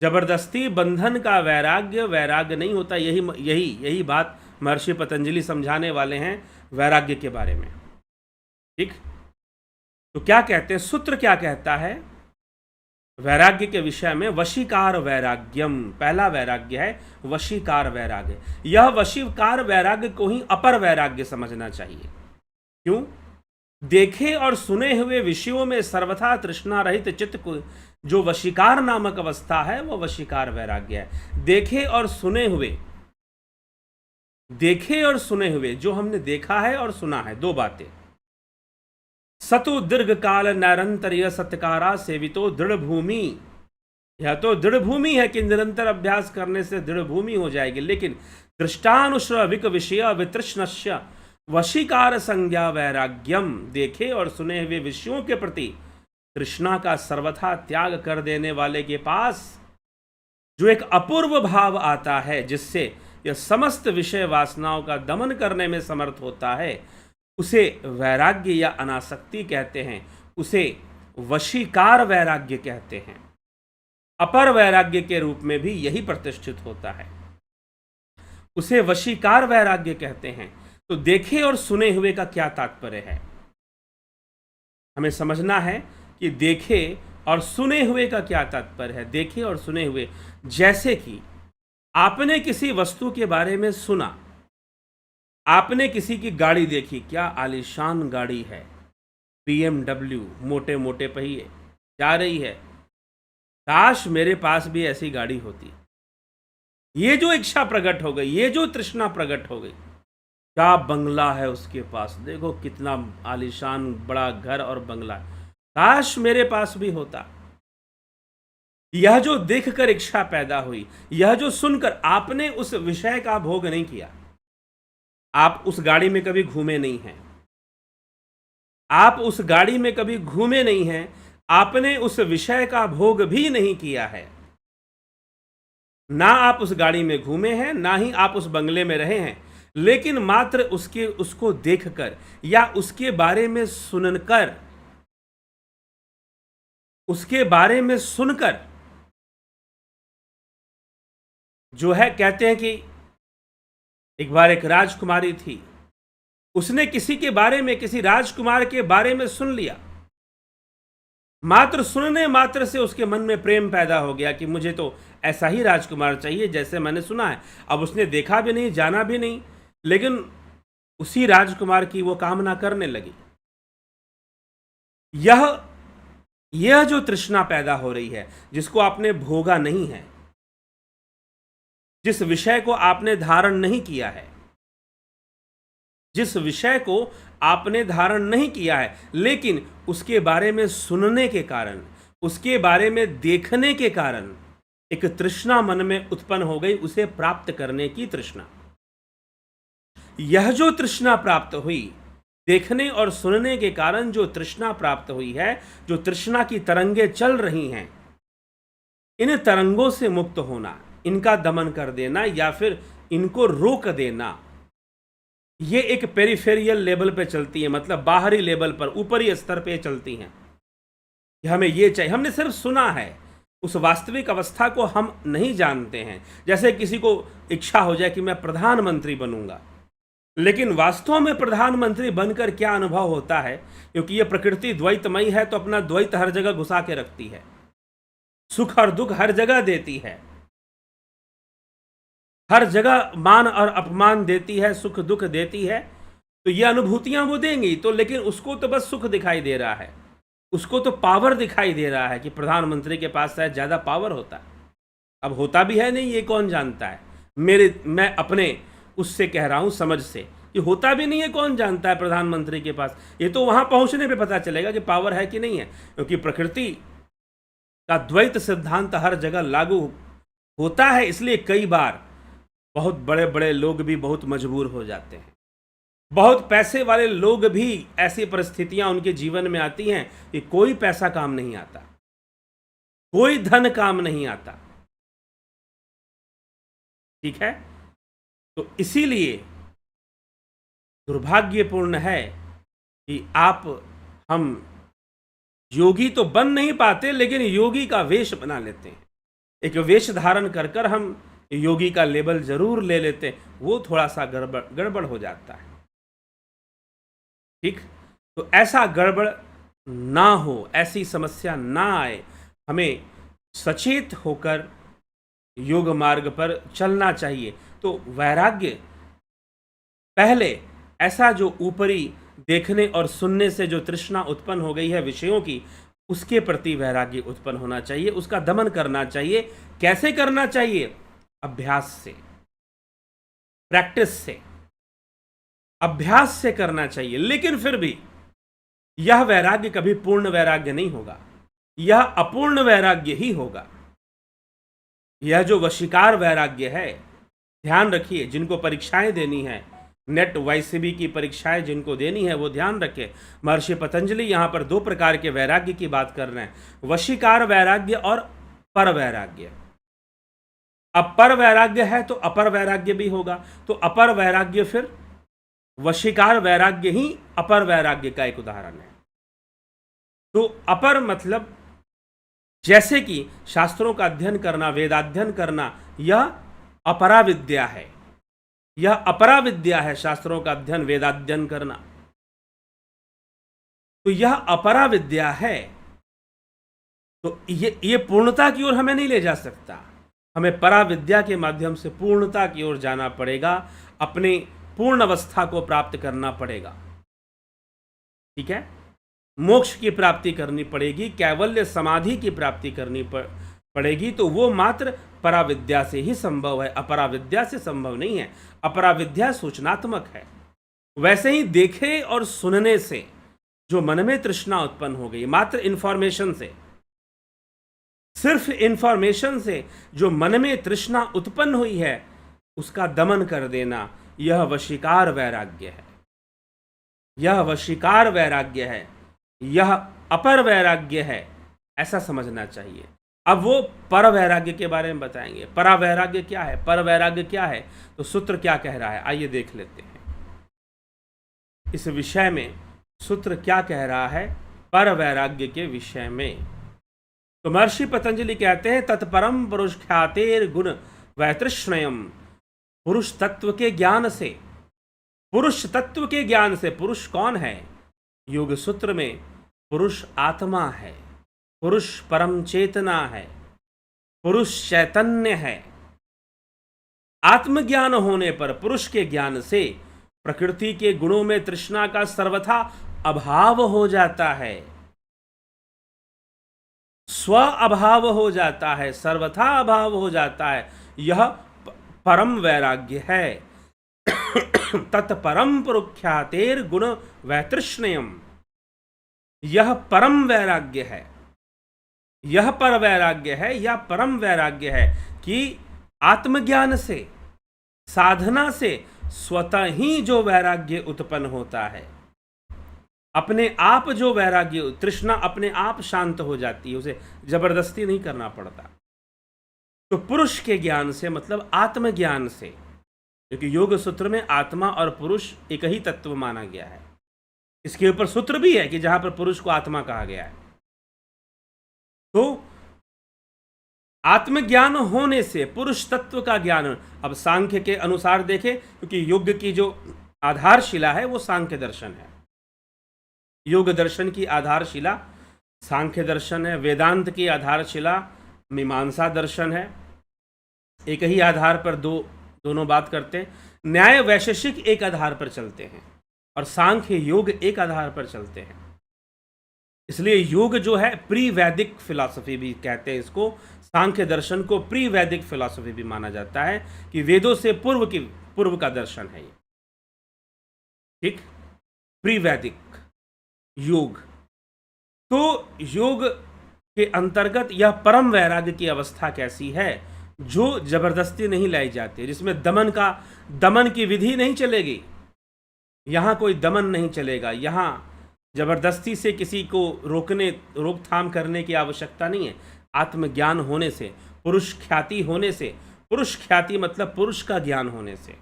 A: जबरदस्ती बंधन का वैराग्य वैराग्य नहीं होता। यही बात महर्षि पतंजलि समझाने वाले हैं वैराग्य के बारे में। ठीक, तो क्या कहते हैं, सूत्र क्या कहता है वैराग्य के विषय में? वशीकार वैराग्यम, पहला वैराग्य है वशीकार वैराग्य। यह वशीकार वैराग्य को ही अपर वैराग्य समझना चाहिए। क्यों? देखे और सुने हुए विषयों में सर्वथा तृष्णा रहित चित्त को जो वशीकार नामक अवस्था है, वो वशीकार वैराग्य है। देखे और सुने हुए जो हमने देखा है और सुना है, दो बातें। सतु दीर्घ काल निरंतर सत्कारा सेवितो दृढ़ भूमि। यह तो दृढ़ भूमि है कि निरंतर अभ्यास करने से दृढ़ भूमि हो जाएगी। लेकिन दृष्टानुश्रविक विषय वितृष्णस्य वशीकार संज्ञा वैराग्यम, देखे और सुने हुए विषयों के प्रति तृष्णा का सर्वथा त्याग कर देने वाले के पास जो एक अपूर्व भाव आता है, जिससे यह समस्त विषय वासनाओं का दमन करने में समर्थ होता है, उसे वैराग्य या अनासक्ति कहते हैं। उसे वशीकार वैराग्य कहते हैं। अपर वैराग्य के रूप में भी यही प्रतिष्ठित होता है, उसे वशीकार वैराग्य कहते हैं। तो देखे और सुने हुए का क्या तात्पर्य है? हमें समझना है कि देखे और सुने हुए का क्या तात्पर्य है। देखे और सुने हुए, जैसे कि आपने किसी वस्तु के बारे में सुना, आपने किसी की गाड़ी देखी, क्या आलीशान गाड़ी है, BMW, मोटे मोटे पहिए, जा रही है, काश मेरे पास भी ऐसी गाड़ी होती। ये जो इच्छा प्रकट हो गई, ये जो तृष्णा प्रकट हो गई, क्या बंगला है उसके पास, देखो कितना आलीशान बड़ा घर और बंगला, काश मेरे पास भी होता। यह जो देखकर इच्छा पैदा हुई, यह जो सुनकर, आपने उस विषय का भोग नहीं किया, आप उस गाड़ी में कभी घूमे नहीं हैं, आप उस गाड़ी में कभी घूमे नहीं हैं, आपने उस विषय का भोग भी नहीं किया है। ना आप उस गाड़ी में घूमे हैं, ना ही आप उस बंगले में रहे हैं, लेकिन मात्र उसको देखकर या उसके बारे में सुनकर, उसके बारे में सुनकर जो है, कहते हैं कि एक बार एक राजकुमारी थी, उसने किसी के बारे में, किसी राजकुमार के बारे में सुन लिया। मात्र सुनने मात्र से उसके मन में प्रेम पैदा हो गया कि मुझे तो ऐसा ही राजकुमार चाहिए जैसे मैंने सुना है। अब उसने देखा भी नहीं, जाना भी नहीं, लेकिन उसी राजकुमार की वो कामना करने लगी। यह जो तृष्णा पैदा हो रही है, जिसको आपने भोगा नहीं है, जिस विषय को आपने धारण नहीं किया है, जिस विषय को आपने धारण नहीं किया है, लेकिन उसके बारे में सुनने के कारण, उसके बारे में देखने के कारण एक तृष्णा मन में उत्पन्न हो गई, उसे प्राप्त करने की तृष्णा। यह जो तृष्णा प्राप्त हुई, देखने और सुनने के कारण जो तृष्णा प्राप्त हुई है, जो तृष्णा की तरंगे चल रही हैं, इन तरंगों से मुक्त होना, इनका दमन कर देना या फिर इनको रोक देना, ये एक पेरिफेरियल लेवल पे चलती है, मतलब बाहरी लेवल पर, ऊपरी स्तर पे चलती हैं कि हमें ये चाहिए। हमने सिर्फ सुना है, उस वास्तविक अवस्था को हम नहीं जानते हैं। जैसे किसी को इच्छा हो जाए कि मैं प्रधानमंत्री बनूंगा, लेकिन वास्तव में प्रधानमंत्री बनकर क्या अनुभव होता है, क्योंकि ये प्रकृति द्वैतमयी है तो अपना द्वैत हर जगह घुसा के रखती है, सुख और दुख हर जगह देती है, हर जगह मान और अपमान देती है, सुख दुख देती है। तो ये अनुभूतियां वो देंगी तो, लेकिन उसको तो बस सुख दिखाई दे रहा है, उसको तो पावर दिखाई दे रहा है कि प्रधानमंत्री के पास शायद ज़्यादा पावर होता है। अब होता भी है नहीं, ये कौन जानता है। मैं अपने उससे कह रहा हूं, समझ से, कि होता भी नहीं है, कौन जानता है प्रधानमंत्री के पास। ये तो वहां पहुंचने पे पता चलेगा कि पावर है कि नहीं है, क्योंकि प्रकृति का द्वैत सिद्धांत हर जगह लागू होता है। इसलिए कई बार बहुत बड़े बड़े लोग भी बहुत मजबूर हो जाते हैं, बहुत पैसे वाले लोग भी, ऐसी परिस्थितियां उनके जीवन में आती हैं कि कोई पैसा काम नहीं आता, कोई धन काम नहीं आता। ठीक है, तो इसीलिए दुर्भाग्यपूर्ण है कि हम योगी तो बन नहीं पाते, लेकिन योगी का वेश बना लेते हैं। एक वेश धारण कर कर हम योगी का लेबल जरूर ले लेते हैं, वो थोड़ा सा गड़बड़ हो जाता है। ठीक, तो ऐसा गड़बड़ ना हो, ऐसी समस्या ना आए, हमें सचेत होकर योग मार्ग पर चलना चाहिए। तो वैराग्य पहले, ऐसा जो ऊपरी देखने और सुनने से जो तृष्णा उत्पन्न हो गई है विषयों की, उसके प्रति वैराग्य उत्पन्न होना चाहिए, उसका दमन करना चाहिए। कैसे करना चाहिए? अभ्यास से, प्रैक्टिस से, अभ्यास से करना चाहिए। लेकिन फिर भी यह वैराग्य कभी पूर्ण वैराग्य नहीं होगा, यह अपूर्ण वैराग्य ही होगा। यह जो वशीकार वैराग्य है, ध्यान रखिए, जिनको परीक्षाएं देनी है, नेट वाईसीबी की परीक्षाएं जिनको देनी है, वो ध्यान रखें। महर्षि पतंजलि यहां पर दो प्रकार के वैराग्य की बात कर रहे हैं, वशीकार वैराग्य और पर वैराग्य। अब पर वैराग्य है तो अपर वैराग्य भी होगा, तो अपर वैराग्य फिर वशीकार वैराग्य ही अपर वैराग्य का एक उदाहरण है। तो अपर मतलब, जैसे कि शास्त्रों का अध्ययन करना, वेदाध्ययन करना, यह अपरा विद्या है, यह अपरा विद्या है, शास्त्रों का अध्ययन वेदाध्ययन करना। तो यह अपरा विद्या है, तो ये पूर्णता की ओर हमें नहीं ले जा सकता। हमें परा विद्या के माध्यम से पूर्णता की ओर जाना पड़ेगा, अपने पूर्ण अवस्था को प्राप्त करना पड़ेगा। ठीक है, मोक्ष की प्राप्ति करनी पड़ेगी, कैवल्य समाधि की प्राप्ति करनी पड़ेगी। तो वो मात्र पराविद्या से ही संभव है, अपराविद्या से संभव नहीं है। अपराविद्या सूचनात्मक है। वैसे ही देखे और सुनने से जो मन में तृष्णा उत्पन्न हो गई, मात्र इंफॉर्मेशन से, सिर्फ इंफॉर्मेशन से जो मन में तृष्णा उत्पन्न हुई है, उसका दमन कर देना, यह वशीकार वैराग्य है, यह वशीकार वैराग्य है, यह अपर वैराग्य है, ऐसा समझना चाहिए। अब वो पर वैराग्य के बारे में बताएंगे। परा वैराग्य क्या है, पर वैराग्य क्या है, तो सूत्र क्या कह रहा है, आइए देख लेते हैं। इस विषय में सूत्र क्या कह रहा है पर वैराग्य के विषय में। तो महर्षि पतंजलि कहते हैं, तत्परम पुरुष ख्यातेर गुण वैतृष्णयम। पुरुष तत्व के ज्ञान से, पुरुष तत्व के ज्ञान से, पुरुष कौन है? योग सूत्र में पुरुष आत्मा है, पुरुष परम चेतना है, पुरुष चैतन्य है। आत्मज्ञान होने पर, पुरुष के ज्ञान से, प्रकृति के गुणों में तृष्णा का सर्वथा अभाव हो जाता है, स्व अभाव हो जाता है, सर्वथा अभाव हो जाता है। यह परम वैराग्य है। तत्परम पुरुख्यातेर गुण वैतृष्णयम, यह परम वैराग्य है, यह पर वैराग्य है, यह परम वैराग्य है कि आत्मज्ञान से, साधना से स्वतः ही जो वैराग्य उत्पन्न होता है, अपने आप जो वैराग्य, तृष्णा अपने आप शांत हो जाती है, उसे जबरदस्ती नहीं करना पड़ता। तो पुरुष के ज्ञान से मतलब आत्मज्ञान से क्योंकि योग सूत्र में आत्मा और पुरुष एक ही तत्व माना गया है। इसके ऊपर सूत्र भी है कि जहां पर पुरुष को आत्मा कहा गया है। तो आत्मज्ञान होने से पुरुष तत्व का ज्ञान, अब सांख्य के अनुसार देखें, क्योंकि योग की जो आधारशिला है वो सांख्य दर्शन है। योग दर्शन की आधारशिला सांख्य दर्शन है। वेदांत की आधारशिला मीमांसा दर्शन है। एक ही आधार पर दोनों बात करते हैं। न्याय वैशेषिक एक आधार पर चलते हैं और सांख्य योग एक आधार पर चलते हैं। इसलिए योग जो है प्री वैदिक फिलॉसफी भी कहते हैं इसको। सांख्य दर्शन को प्री वैदिक फिलॉसफी भी माना जाता है कि वेदों से पूर्व का दर्शन है ये। ठीक, प्री वैदिक योग। तो योग के अंतर्गत यह परम वैराग्य की अवस्था कैसी है, जो जबरदस्ती नहीं लाई जाती, जिसमें दमन की विधि नहीं चलेगी। यहां कोई दमन नहीं चलेगा। यहां जबरदस्ती से किसी को रोकथाम करने की आवश्यकता नहीं है। आत्मज्ञान होने से, पुरुष ख्याति होने से, पुरुष ख्याति मतलब पुरुष का ज्ञान होने से।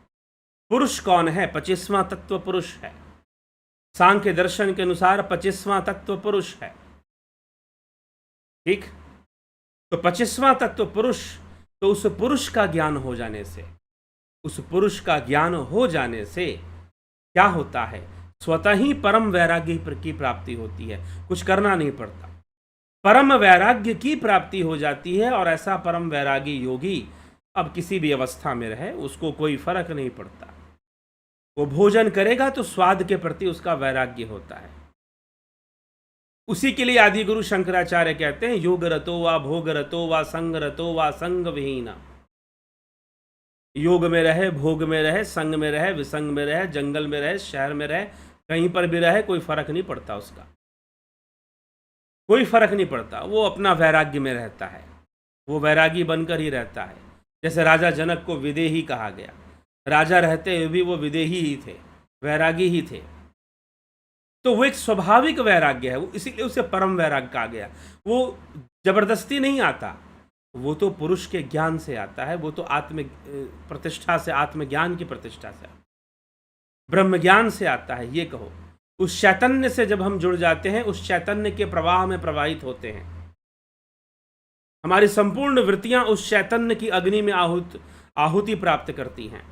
A: पुरुष कौन है? 25वां तत्व पुरुष है। सांख्य दर्शन के अनुसार 25वां तत्व पुरुष है। ठीक, तो 25वां तत्व पुरुष, तो उस पुरुष का ज्ञान हो जाने से, उस पुरुष का ज्ञान हो जाने से क्या होता है? स्वतः ही परम वैराग्य की प्राप्ति होती है। कुछ करना नहीं पड़ता, परम वैराग्य की प्राप्ति हो जाती है। और ऐसा परम वैरागी योगी अब किसी भी अवस्था में रहे, उसको कोई फर्क नहीं पड़ता। वो भोजन करेगा तो स्वाद के प्रति उसका वैराग्य होता है। उसी के लिए आदि गुरु शंकराचार्य कहते हैं, योग रतो वा भोग रतो वा संग रतो वा संग विहीना। योग में रहे, भोग में रहे, संग में रहे, विसंग में रहे, जंगल में रहे, शहर में रहे, कहीं पर भी रहे, कोई फर्क नहीं पड़ता उसका, कोई फर्क नहीं पड़ता। वो अपना वैराग्य में रहता है, वो वैरागी बनकर ही रहता है। जैसे राजा जनक को विदेही कहा गया, राजा रहते हुए भी वो विदेही ही थे, वैरागी ही थे। तो वो एक स्वाभाविक वैराग्य है, वो इसीलिए उसे परम वैराग्य कहा गया। वो जबरदस्ती नहीं आता, वो तो पुरुष के ज्ञान से आता है, वो तो आत्म प्रतिष्ठा से, आत्मज्ञान की प्रतिष्ठा से, ब्रह्म ज्ञान से आता है। ये कहो, उस चैतन्य से जब हम जुड़ जाते हैं, उस चैतन्य के प्रवाह में प्रवाहित होते हैं। हमारी संपूर्ण वृत्तियां उस चैतन्य की अग्नि में आहुति प्राप्त करती हैं।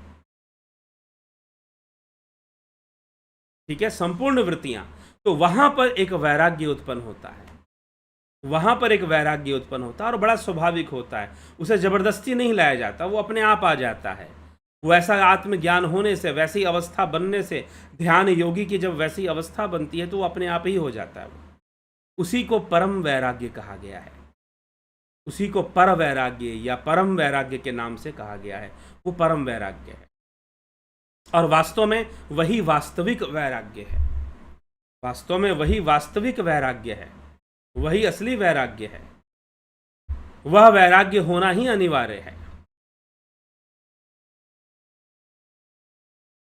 A: ठीक है, संपूर्ण वृत्तियां। तो वहां पर एक वैराग्य उत्पन्न होता है, वहां पर एक वैराग्य उत्पन्न होता है और बड़ा स्वाभाविक होता है। उसे जबरदस्ती नहीं लाया जाता, वो अपने आप आ जाता है। वो ऐसा आत्मज्ञान होने से, वैसी अवस्था बनने से, ध्यान योगी की जब वैसी अवस्था बनती है तो वो अपने आप ही हो जाता है। उसी को परम वैराग्य कहा गया है, उसी को पर वैराग्य या परम वैराग्य के नाम से कहा गया है। वो परम वैराग्य है और वास्तव में वही वास्तविक वैराग्य है। वास्तव में वही वास्तविक वैराग्य है, वही असली वैराग्य है। वह वैराग्य होना ही अनिवार्य है।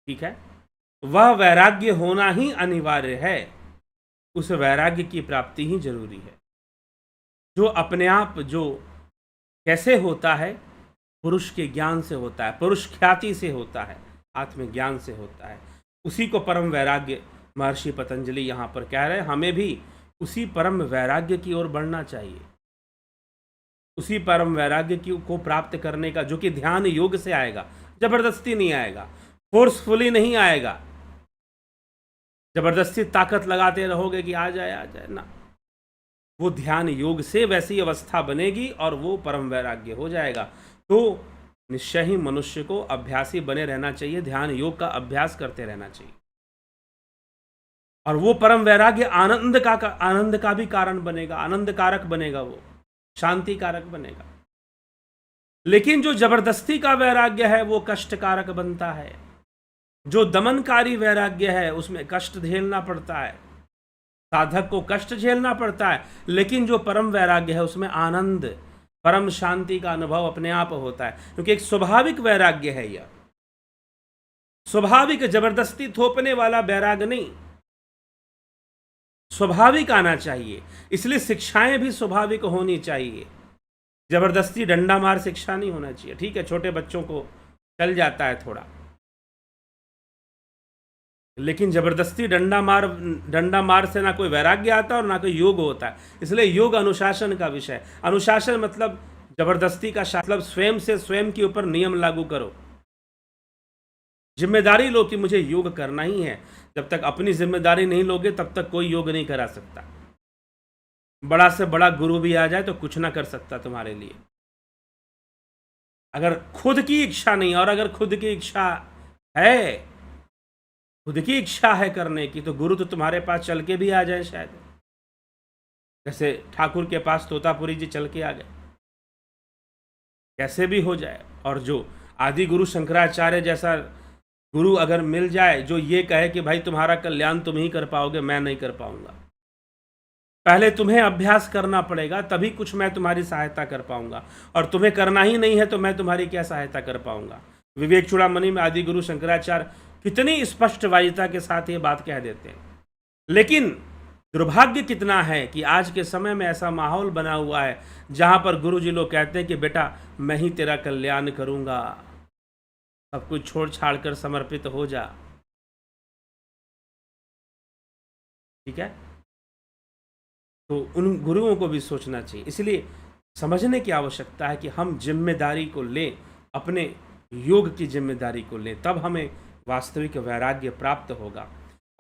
A: ठीक है, वह वैराग्य होना ही अनिवार्य है। उस वैराग्य की प्राप्ति ही जरूरी है, जो अपने आप, जो कैसे होता है? पुरुष के ज्ञान से होता है, पुरुष ख्याति से होता है, आत्मज्ञान से होता है। उसी को परम वैराग्य महर्षि पतंजलि यहाँ पर कह रहे हैं। हमें भी उसी परम वैराग्य की ओर बढ़ना चाहिए, उसी परम वैराग्य को प्राप्त करने का, जो कि ध्यान योग से आएगा, जबरदस्ती नहीं आएगा, फोर्सफुली नहीं आएगा। जबरदस्ती ताकत लगाते रहोगे कि आ जाए ना, वो ध्यान योग से वैसी अवस्था बनेगी और वो परम वैराग्य हो जाएगा। तो निश्चय ही मनुष्य को अभ्यासी बने रहना चाहिए, ध्यान योग का अभ्यास करते रहना चाहिए। और वो परम वैराग्य आनंद का भी कारण बनेगा, आनंद कारक बनेगा, वो शांति कारक बनेगा। लेकिन जो जबरदस्ती का वैराग्य है वो कष्ट कारक बनता है। जो दमनकारी वैराग्य है उसमें कष्ट झेलना पड़ता है, साधक को कष्ट झेलना पड़ता है। लेकिन जो परम वैराग्य है उसमें आनंद, परम शांति का अनुभव अपने आप होता है, क्योंकि एक स्वाभाविक वैराग्य है। यह स्वाभाविक, जबरदस्ती थोपने वाला वैराग्य नहीं, स्वाभाविक आना चाहिए। इसलिए शिक्षाएं भी स्वाभाविक होनी चाहिए, जबरदस्ती डंडा मार शिक्षा नहीं होना चाहिए। ठीक है, छोटे बच्चों को चल जाता है थोड़ा, लेकिन जबरदस्ती डंडा मार से ना कोई वैराग्य आता और ना कोई योग होता है। इसलिए योग अनुशासन का विषय है। अनुशासन मतलब जबरदस्ती का मतलब स्वयं से स्वयं के ऊपर नियम लागू करो, जिम्मेदारी लो कि मुझे योग करना ही है। जब तक अपनी जिम्मेदारी नहीं लोगे तब तक कोई योग नहीं करा सकता। बड़ा से बड़ा गुरु भी आ जाए तो कुछ ना कर सकता तुम्हारे लिए। अगर खुद की इच्छा नहीं, और अगर खुद की इच्छा है, खुद की इच्छा है करने की, तो गुरु तो तुम्हारे पास चल के भी आ जाए शायद, जैसे ठाकुर के पास तोतापुरी जी चल के आ गए, कैसे भी हो जाए। और जो आदि गुरु शंकराचार्य जैसा गुरु अगर मिल जाए जो ये कहे कि भाई तुम्हारा कल्याण तुम ही कर पाओगे, मैं नहीं कर पाऊंगा, पहले तुम्हें अभ्यास करना पड़ेगा तभी कुछ मैं तुम्हारी सहायता कर पाऊंगा, और तुम्हें करना ही नहीं है तो मैं तुम्हारी क्या सहायता कर पाऊंगा। विवेक चूड़ामणि में आदि गुरु शंकराचार्य कितनी स्पष्ट वायता के साथ ये बात कह देते हैं। लेकिन दुर्भाग्य कितना है कि आज के समय में ऐसा माहौल बना हुआ है जहां पर गुरु जी लोग कहते हैं कि बेटा मैं ही तेरा कल्याण करूंगा, सब कुछ छोड़ छाड़ कर समर्पित हो जा। ठीक है, तो उन गुरुओं को भी सोचना चाहिए। इसलिए समझने की आवश्यकता है कि हम जिम्मेदारी को लें, अपने योग की जिम्मेदारी को लें, तब हमें वास्तविक वैराग्य प्राप्त होगा।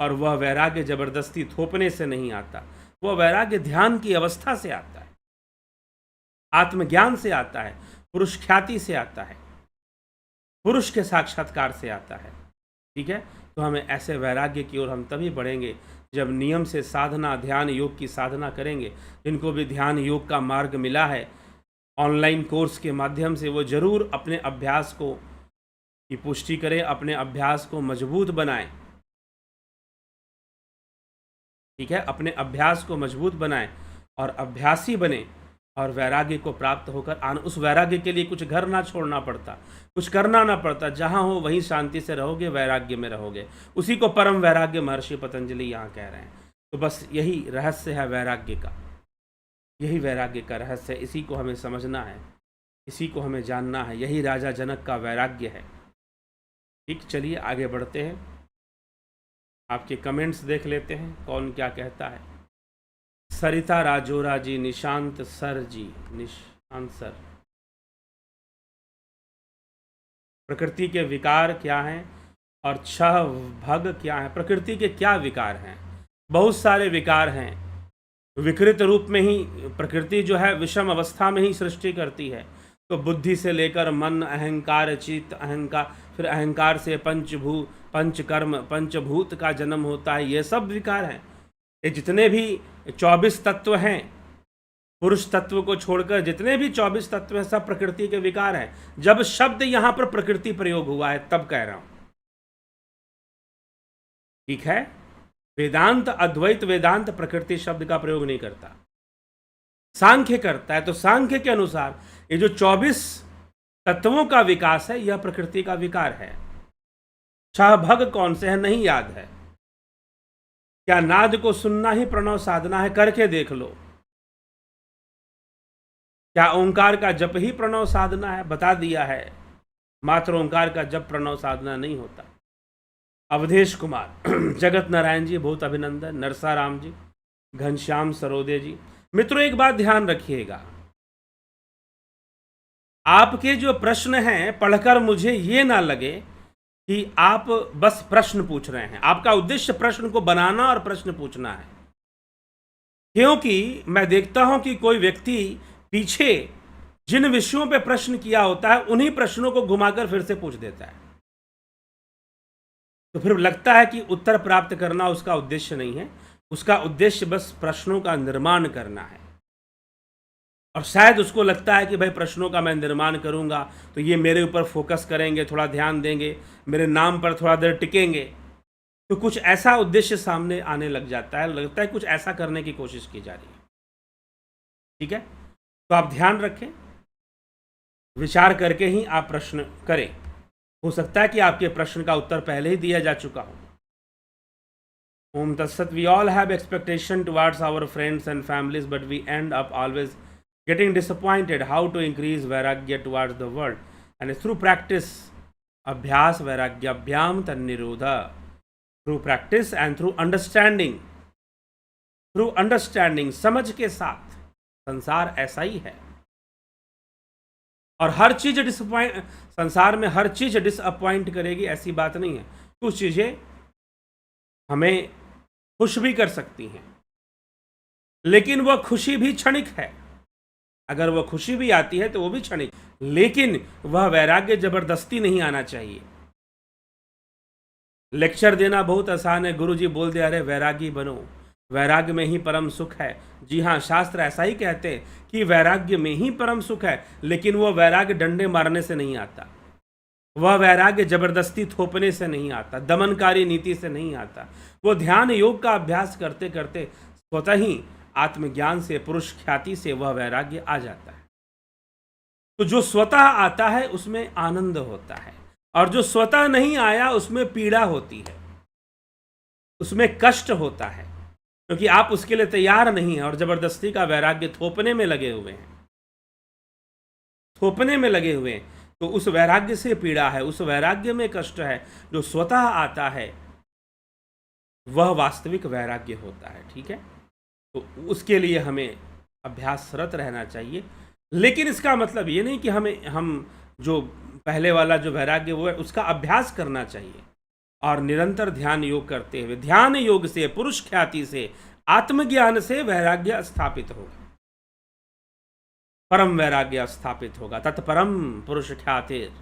A: और वह वैराग्य जबरदस्ती थोपने से नहीं आता, वह वैराग्य ध्यान की अवस्था से आता है, आत्मज्ञान से आता है, पुरुष ख्याति से आता है, पुरुष के साक्षात्कार से आता है। ठीक है, तो हमें ऐसे वैराग्य की ओर हम तभी बढ़ेंगे जब नियम से साधना, ध्यान योग की साधना करेंगे। जिनको भी ध्यान योग का मार्ग मिला है ऑनलाइन कोर्स के माध्यम से, वो जरूर अपने अभ्यास को की पुष्टि करें, अपने अभ्यास को मजबूत बनाएं। ठीक है, अपने अभ्यास को मजबूत बनाएं और अभ्यासी बने, और वैराग्य को प्राप्त होकर उस वैराग्य के लिए कुछ घर ना छोड़ना पड़ता, कुछ करना ना पड़ता, जहाँ हो वहीं शांति से रहोगे, वैराग्य में रहोगे। उसी को परम वैराग्य महर्षि पतंजलि यहाँ कह रहे हैं। तो बस यही रहस्य है वैराग्य का, यही वैराग्य का रहस्य है। इसी को हमें समझना है, इसी को हमें जानना है। यही राजा जनक का वैराग्य है। ठीक, चलिए आगे बढ़ते हैं, आपके कमेंट्स देख लेते हैं कौन क्या कहता है। सरिता राजोरा जी, निशांत सर जी, निशांत सर, प्रकृति के विकार क्या हैं और छह भग क्या है? प्रकृति के क्या विकार हैं? बहुत सारे विकार हैं। विकृत रूप में ही प्रकृति जो है विषम अवस्था में ही सृष्टि करती है। तो बुद्धि से लेकर मन, अहंकार, चित्त, अहंकार, फिर अहंकार से पंचकर्म, पंचभूत का जन्म होता है। ये सब विकार हैं। ये जितने भी 24 तत्व हैं, पुरुष तत्व को छोड़कर जितने भी 24 तत्व हैं, सब प्रकृति के विकार हैं। जब शब्द यहां पर प्रकृति प्रयोग हुआ है तब कह रहा हूं। ठीक है, वेदांत, अद्वैत वेदांत प्रकृति शब्द का प्रयोग नहीं करता, सांख्य करता है। तो सांख्य के अनुसार ये जो 24 तत्वों का विकास है, यह प्रकृति का विकार है। छह भग कौन से हैं नहीं याद है। क्या नाद को सुनना ही प्रणव साधना है? करके देख लो। क्या ओंकार का जप ही प्रणव साधना है? बता दिया है, मात्र ओंकार का जप प्रणव साधना नहीं होता। अवधेश कुमार, जगत नारायण जी बहुत अभिनंदन, नरसाराम जी, घनश्याम सरोदे जी। मित्रों एक बात ध्यान रखिएगा, आपके जो प्रश्न हैं पढ़कर मुझे ये ना लगे कि आप बस प्रश्न पूछ रहे हैं। आपका उद्देश्य प्रश्न को बनाना और प्रश्न पूछना है। क्योंकि मैं देखता हूं कि कोई व्यक्ति पीछे जिन विषयों पे प्रश्न किया होता है उन्हीं प्रश्नों को घुमाकर फिर से पूछ देता है। तो फिर लगता है कि उत्तर प्राप्त करना उसका उद्देश्य नहीं है, उसका उद्देश्य बस प्रश्नों का निर्माण करना है। और शायद उसको लगता है कि भाई प्रश्नों का मैं निर्माण करूंगा तो ये मेरे ऊपर फोकस करेंगे, थोड़ा ध्यान देंगे, मेरे नाम पर थोड़ा देर टिकेंगे। तो कुछ ऐसा उद्देश्य सामने आने लग जाता है, लगता है कुछ ऐसा करने की कोशिश की जा रही है। ठीक है, तो आप ध्यान रखें, विचार करके ही आप प्रश्न करें। हो सकता है कि आपके प्रश्न का उत्तर पहले ही दिया जा चुका हो। ओम तत्सत। We all have expectation towards our friends and families but we end up always getting disappointed. How to increase vairagya towards the world? And through practice, abhyas vairagyabhyam tannirodha. Through practice and through understanding, समझ के साथ। संसार ऐसा ही है, और हर चीज संसार में हर चीज डिसअपॉइंट करेगी ऐसी बात नहीं है। कुछ चीजें हमें खुश भी कर सकती हैं, लेकिन वह खुशी भी क्षणिक है। अगर वह खुशी भी आती है तो वो भी क्षणिक, लेकिन वह वैराग्य जबरदस्ती नहीं आना चाहिए। लेक्चर देना बहुत आसान है, गुरुजी बोल दिया अरे वैरागी बनो, वैराग्य में ही परम सुख है। जी हाँ, शास्त्र ऐसा ही कहते हैं कि वैराग्य में ही परम सुख है, लेकिन वह वैराग्य डंडे मारने से नहीं आता, वह वैराग्य जबरदस्ती थोपने से नहीं आता, दमनकारी नीति से नहीं आता। वो ध्यान योग का अभ्यास करते करते स्वतः ही आत्मज्ञान से, पुरुष ख्याति से वह वैराग्य आ जाता है। तो जो स्वतः आता है उसमें आनंद होता है, और जो स्वतः नहीं आया उसमें पीड़ा होती है, उसमें कष्ट होता है, क्योंकि आप उसके लिए तैयार नहीं हैं और जबरदस्ती का वैराग्य थोपने में लगे हुए हैं, थोपने में लगे हुए हैं। तो उस वैराग्य से पीड़ा है, उस वैराग्य में कष्ट है। जो स्वतः आता है वह वास्तविक वैराग्य होता है। ठीक है, तो उसके लिए हमें अभ्यासरत रहना चाहिए। लेकिन इसका मतलब ये नहीं कि हम जो पहले वाला जो वैराग्य वो है उसका अभ्यास करना चाहिए, और निरंतर ध्यान योग करते हुए, ध्यान योग से, पुरुष ख्याति से, आत्मज्ञान से वैराग्य स्थापित होगा, परम वैराग्य स्थापित होगा। तत्परम पुरुष ख्यातिर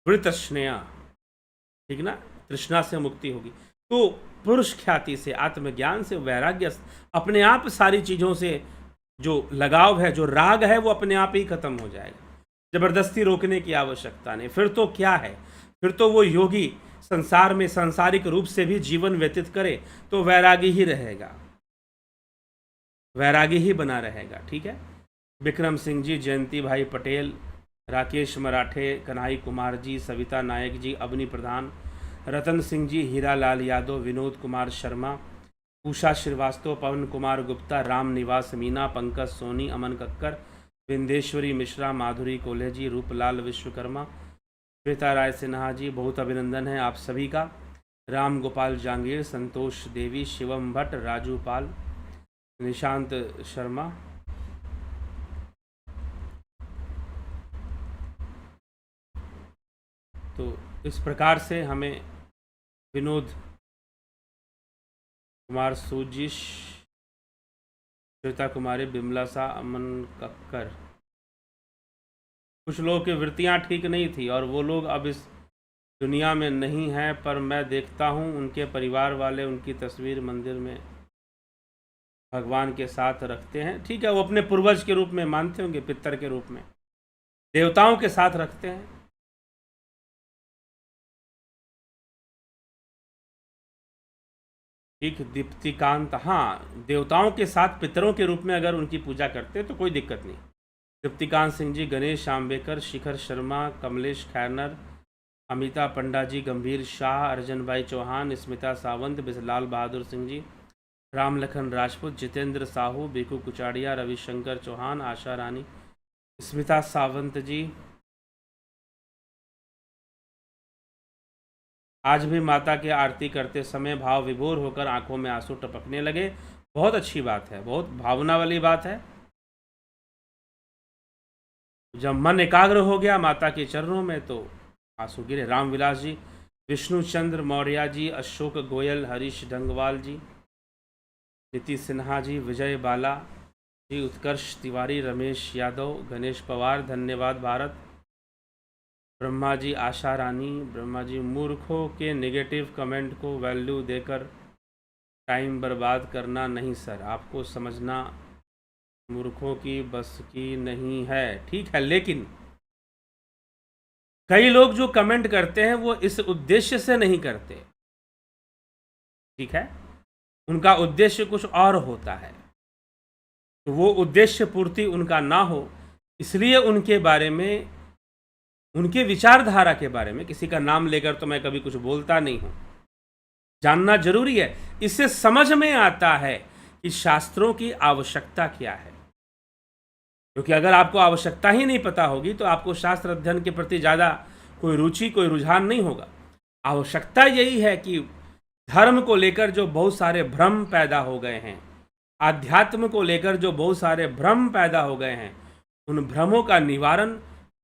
A: वृतस्नेया, ठीक ना, तृष्णा से मुक्ति होगी। तो पुरुष ख्याति से, आत्मज्ञान से वैराग्य अपने आप, सारी चीजों से जो लगाव है, जो राग है, वो अपने आप ही खत्म हो जाएगा। जबरदस्ती रोकने की आवश्यकता नहीं। फिर तो क्या है, फिर तो वो योगी संसार में सांसारिक रूप से भी जीवन व्यतीत करे तो वैरागी ही रहेगा, वैरागी ही बना रहेगा। ठीक है, विक्रम सिंह जी, जयंती भाई पटेल, राकेश मराठे, कन्हई कुमार जी, सविता नायक जी, अवनी प्रधान, रतन सिंह जी, हीरा लाल यादव, विनोद कुमार शर्मा, उषा श्रीवास्तव, पवन कुमार गुप्ता, राम निवास मीना, पंकज सोनी, अमन कक्कर, विंदेश्वरी मिश्रा, माधुरी कोल्हे, रूपलाल विश्वकर्मा, श्वेता राय सिन्हा जी, बहुत अभिनंदन है आप सभी का। राम गोपाल जांगीर, संतोष देवी, शिवम भट्ट, राजू पाल, निशांत शर्मा। तो इस प्रकार से हमें विनोद कुमार सूजिश, श्वेता कुमारी, बिमला सा, अमन कक्कर, कुछ लोगों की वृत्तियां ठीक नहीं थी और वो लोग अब इस दुनिया में नहीं हैं, पर मैं देखता हूँ उनके परिवार वाले उनकी तस्वीर मंदिर में भगवान के साथ रखते हैं। ठीक है, वो अपने पूर्वज के रूप में मानते होंगे, पितर के रूप में, देवताओं के साथ रखते हैं। ठीक, दीप्तिकांत, हाँ, देवताओं के साथ पितरों के रूप में अगर उनकी पूजा करते तो कोई दिक्कत नहीं। दीप्तिकांत सिंह जी, गणेश आम्बेकर, शिखर शर्मा, कमलेश खैरनर, अमिता पंडा जी, गंभीर शाह, अर्जन भाई चौहान, स्मिता सावंत, बिजलाल बहादुर सिंह जी, राम लखन राजपूत, जितेंद्र साहू, बीकू कुचाड़िया, रविशंकर चौहान, आशा रानी, स्मिता सावंत जी। आज भी माता की आरती करते समय भाव विभोर होकर आंखों में आंसू टपकने लगे। बहुत अच्छी बात है, बहुत भावना वाली बात है। जब मन एकाग्र हो गया माता के चरणों में तो आंसू गिरे। रामविलास जी, विष्णु चंद्र मौर्य जी, अशोक गोयल, हरीश डंगवाल जी, नीति सिन्हा जी, विजय बाला जी, उत्कर्ष तिवारी, रमेश यादव, गणेश पवार, धन्यवाद भारत, ब्रह्मा जी, आशा रानी, ब्रह्मा जी, मूर्खों के नेगेटिव कमेंट को वैल्यू देकर टाइम बर्बाद करना नहीं सर, आपको समझना मूर्खों की बस की नहीं है। ठीक है, लेकिन कई लोग जो कमेंट करते हैं वो इस उद्देश्य से नहीं करते। ठीक है, उनका उद्देश्य कुछ और होता है, तो वो उद्देश्य पूर्ति उनका ना हो, इसलिए उनके बारे में, उनके विचारधारा के बारे में किसी का नाम लेकर तो मैं कभी कुछ बोलता नहीं हूं। जानना जरूरी है, इससे समझ में आता है कि शास्त्रों की आवश्यकता क्या है। क्योंकि अगर आपको आवश्यकता ही नहीं पता होगी तो आपको शास्त्र अध्ययन के प्रति ज़्यादा कोई रुचि, कोई रुझान नहीं होगा। आवश्यकता यही है कि धर्म को लेकर जो बहुत सारे भ्रम पैदा हो गए हैं, आध्यात्म को लेकर जो बहुत सारे भ्रम पैदा हो गए हैं, उन भ्रमों का निवारण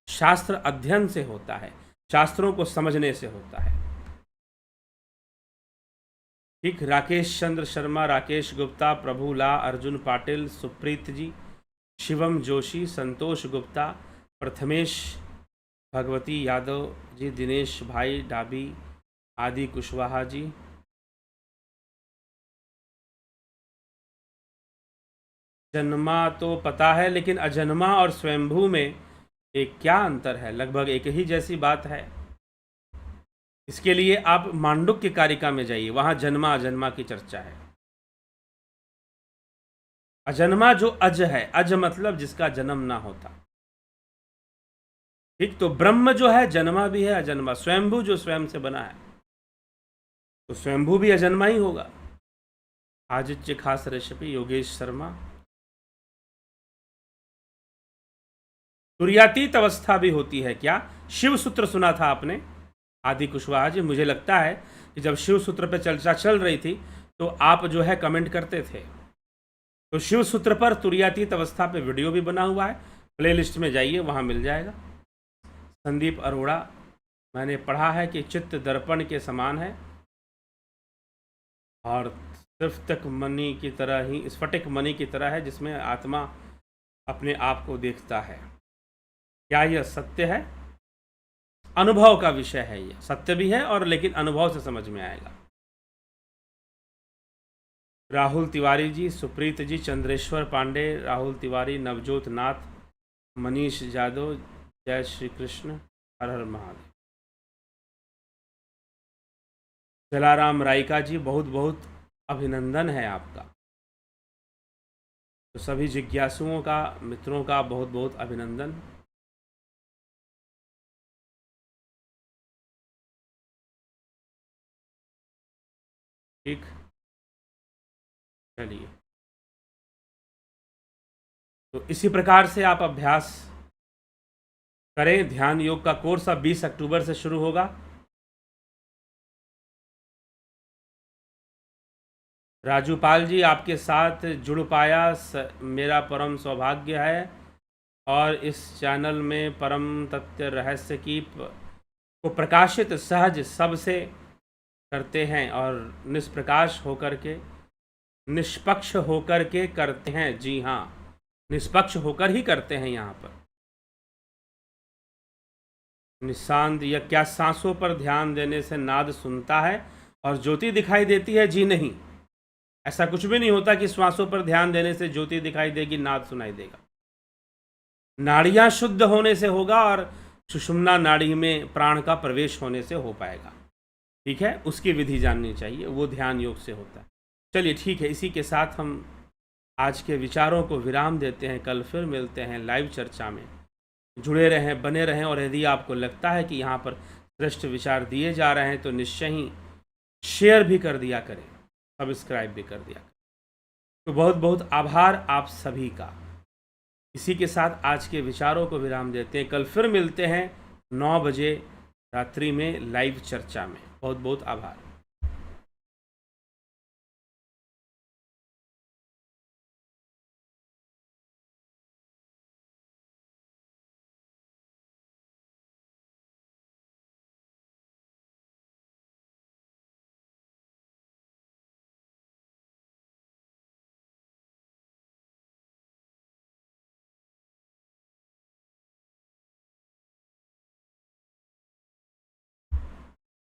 A: शास्त्र अध्ययन से होता है, शास्त्रों को समझने से होता है। ठीक, राकेश चंद्र शर्मा, राकेश गुप्ता, प्रभुला, अर्जुन पाटिल, सुप्रीत जी, शिवम जोशी, संतोष गुप्ता, प्रथमेश, भगवती यादव जी, दिनेश भाई डाबी, आदि कुशवाहा जी, जन्मा तो पता है, लेकिन अजन्मा और स्वयंभू में एक क्या अंतर है? लगभग एक ही जैसी बात है। इसके लिए आप मांडुक्य कारिका में जाइए, वहां जन्मा अजन्मा की चर्चा है। अजन्मा जो अज है, अज मतलब जिसका जन्म ना होता। ठीक, तो ब्रह्म जो है जन्मा भी है अजन्मा, स्वयंभू जो स्वयं से बना है, तो स्वयंभू भी अजन्मा ही होगा। आदित्य खास रेसिपी, योगेश शर्मा। तुर्यातीत अवस्था भी होती है क्या? शिव सूत्र सुना था आपने? आदि कुशवाहा जी, मुझे लगता है कि जब शिव सूत्र पर चर्चा चल रही थी तो आप जो है कमेंट करते थे। तो शिव सूत्र पर तुर्यातीत अवस्था पे वीडियो भी बना हुआ है, प्लेलिस्ट में जाइए, वहाँ मिल जाएगा। संदीप अरोड़ा, मैंने पढ़ा है कि चित्त दर्पण के समान है और स्फटिक मणि की तरह ही, स्फटिक मणि की तरह है, जिसमें आत्मा अपने आप को देखता है। क्या यह सत्य है? अनुभव का विषय है, यह सत्य भी है और लेकिन अनुभव से समझ में आएगा। राहुल तिवारी जी, सुप्रीत जी, चंद्रेश्वर पांडे, राहुल तिवारी, नवजोत नाथ, मनीष यादव, जय श्री कृष्ण, हर हर महादेव। जलाराम रायका जी, बहुत बहुत अभिनंदन है आपका। तो सभी जिज्ञासुओं का, मित्रों का बहुत बहुत अभिनंदन। ठीक, चलिए, तो इसी प्रकार से आप अभ्यास करें। ध्यान योग का कोर्स अब 20 अक्टूबर से शुरू होगा। राजू पाल जी, आपके साथ जुड़ पाया मेरा परम सौभाग्य है और इस चैनल में परम तथ्य रहस्य की को प्रकाशित सहज सबसे करते हैं और निष्प्रकाश होकर के, निष्पक्ष होकर के करते हैं। जी हाँ, निष्पक्ष होकर ही करते हैं यहाँ पर। निशांत, यह क्या सांसों पर ध्यान देने से नाद सुनता है और ज्योति दिखाई देती है? जी नहीं, ऐसा कुछ भी नहीं होता कि श्वासों पर ध्यान देने से ज्योति दिखाई देगी, नाद सुनाई देगा। नाड़ियां शुद्ध होने से होगा और सुषुम्ना नाड़ी में प्राण का प्रवेश होने से हो पाएगा। ठीक है, उसकी विधि जाननी चाहिए, वो ध्यान योग से होता है। चलिए ठीक है, इसी के साथ हम आज के विचारों को विराम देते हैं। कल फिर मिलते हैं लाइव चर्चा में। जुड़े रहें, बने रहें, और यदि आपको लगता है कि यहाँ पर श्रेष्ठ विचार दिए जा रहे हैं तो निश्चय ही शेयर भी कर दिया करें, सब्सक्राइब भी कर दिया करें। तो बहुत बहुत आभार आप सभी का। इसी के साथ आज के विचारों को विराम देते हैं। कल फिर मिलते हैं 9 बजे रात्रि में लाइव चर्चा में। बहुत बहुत आभार।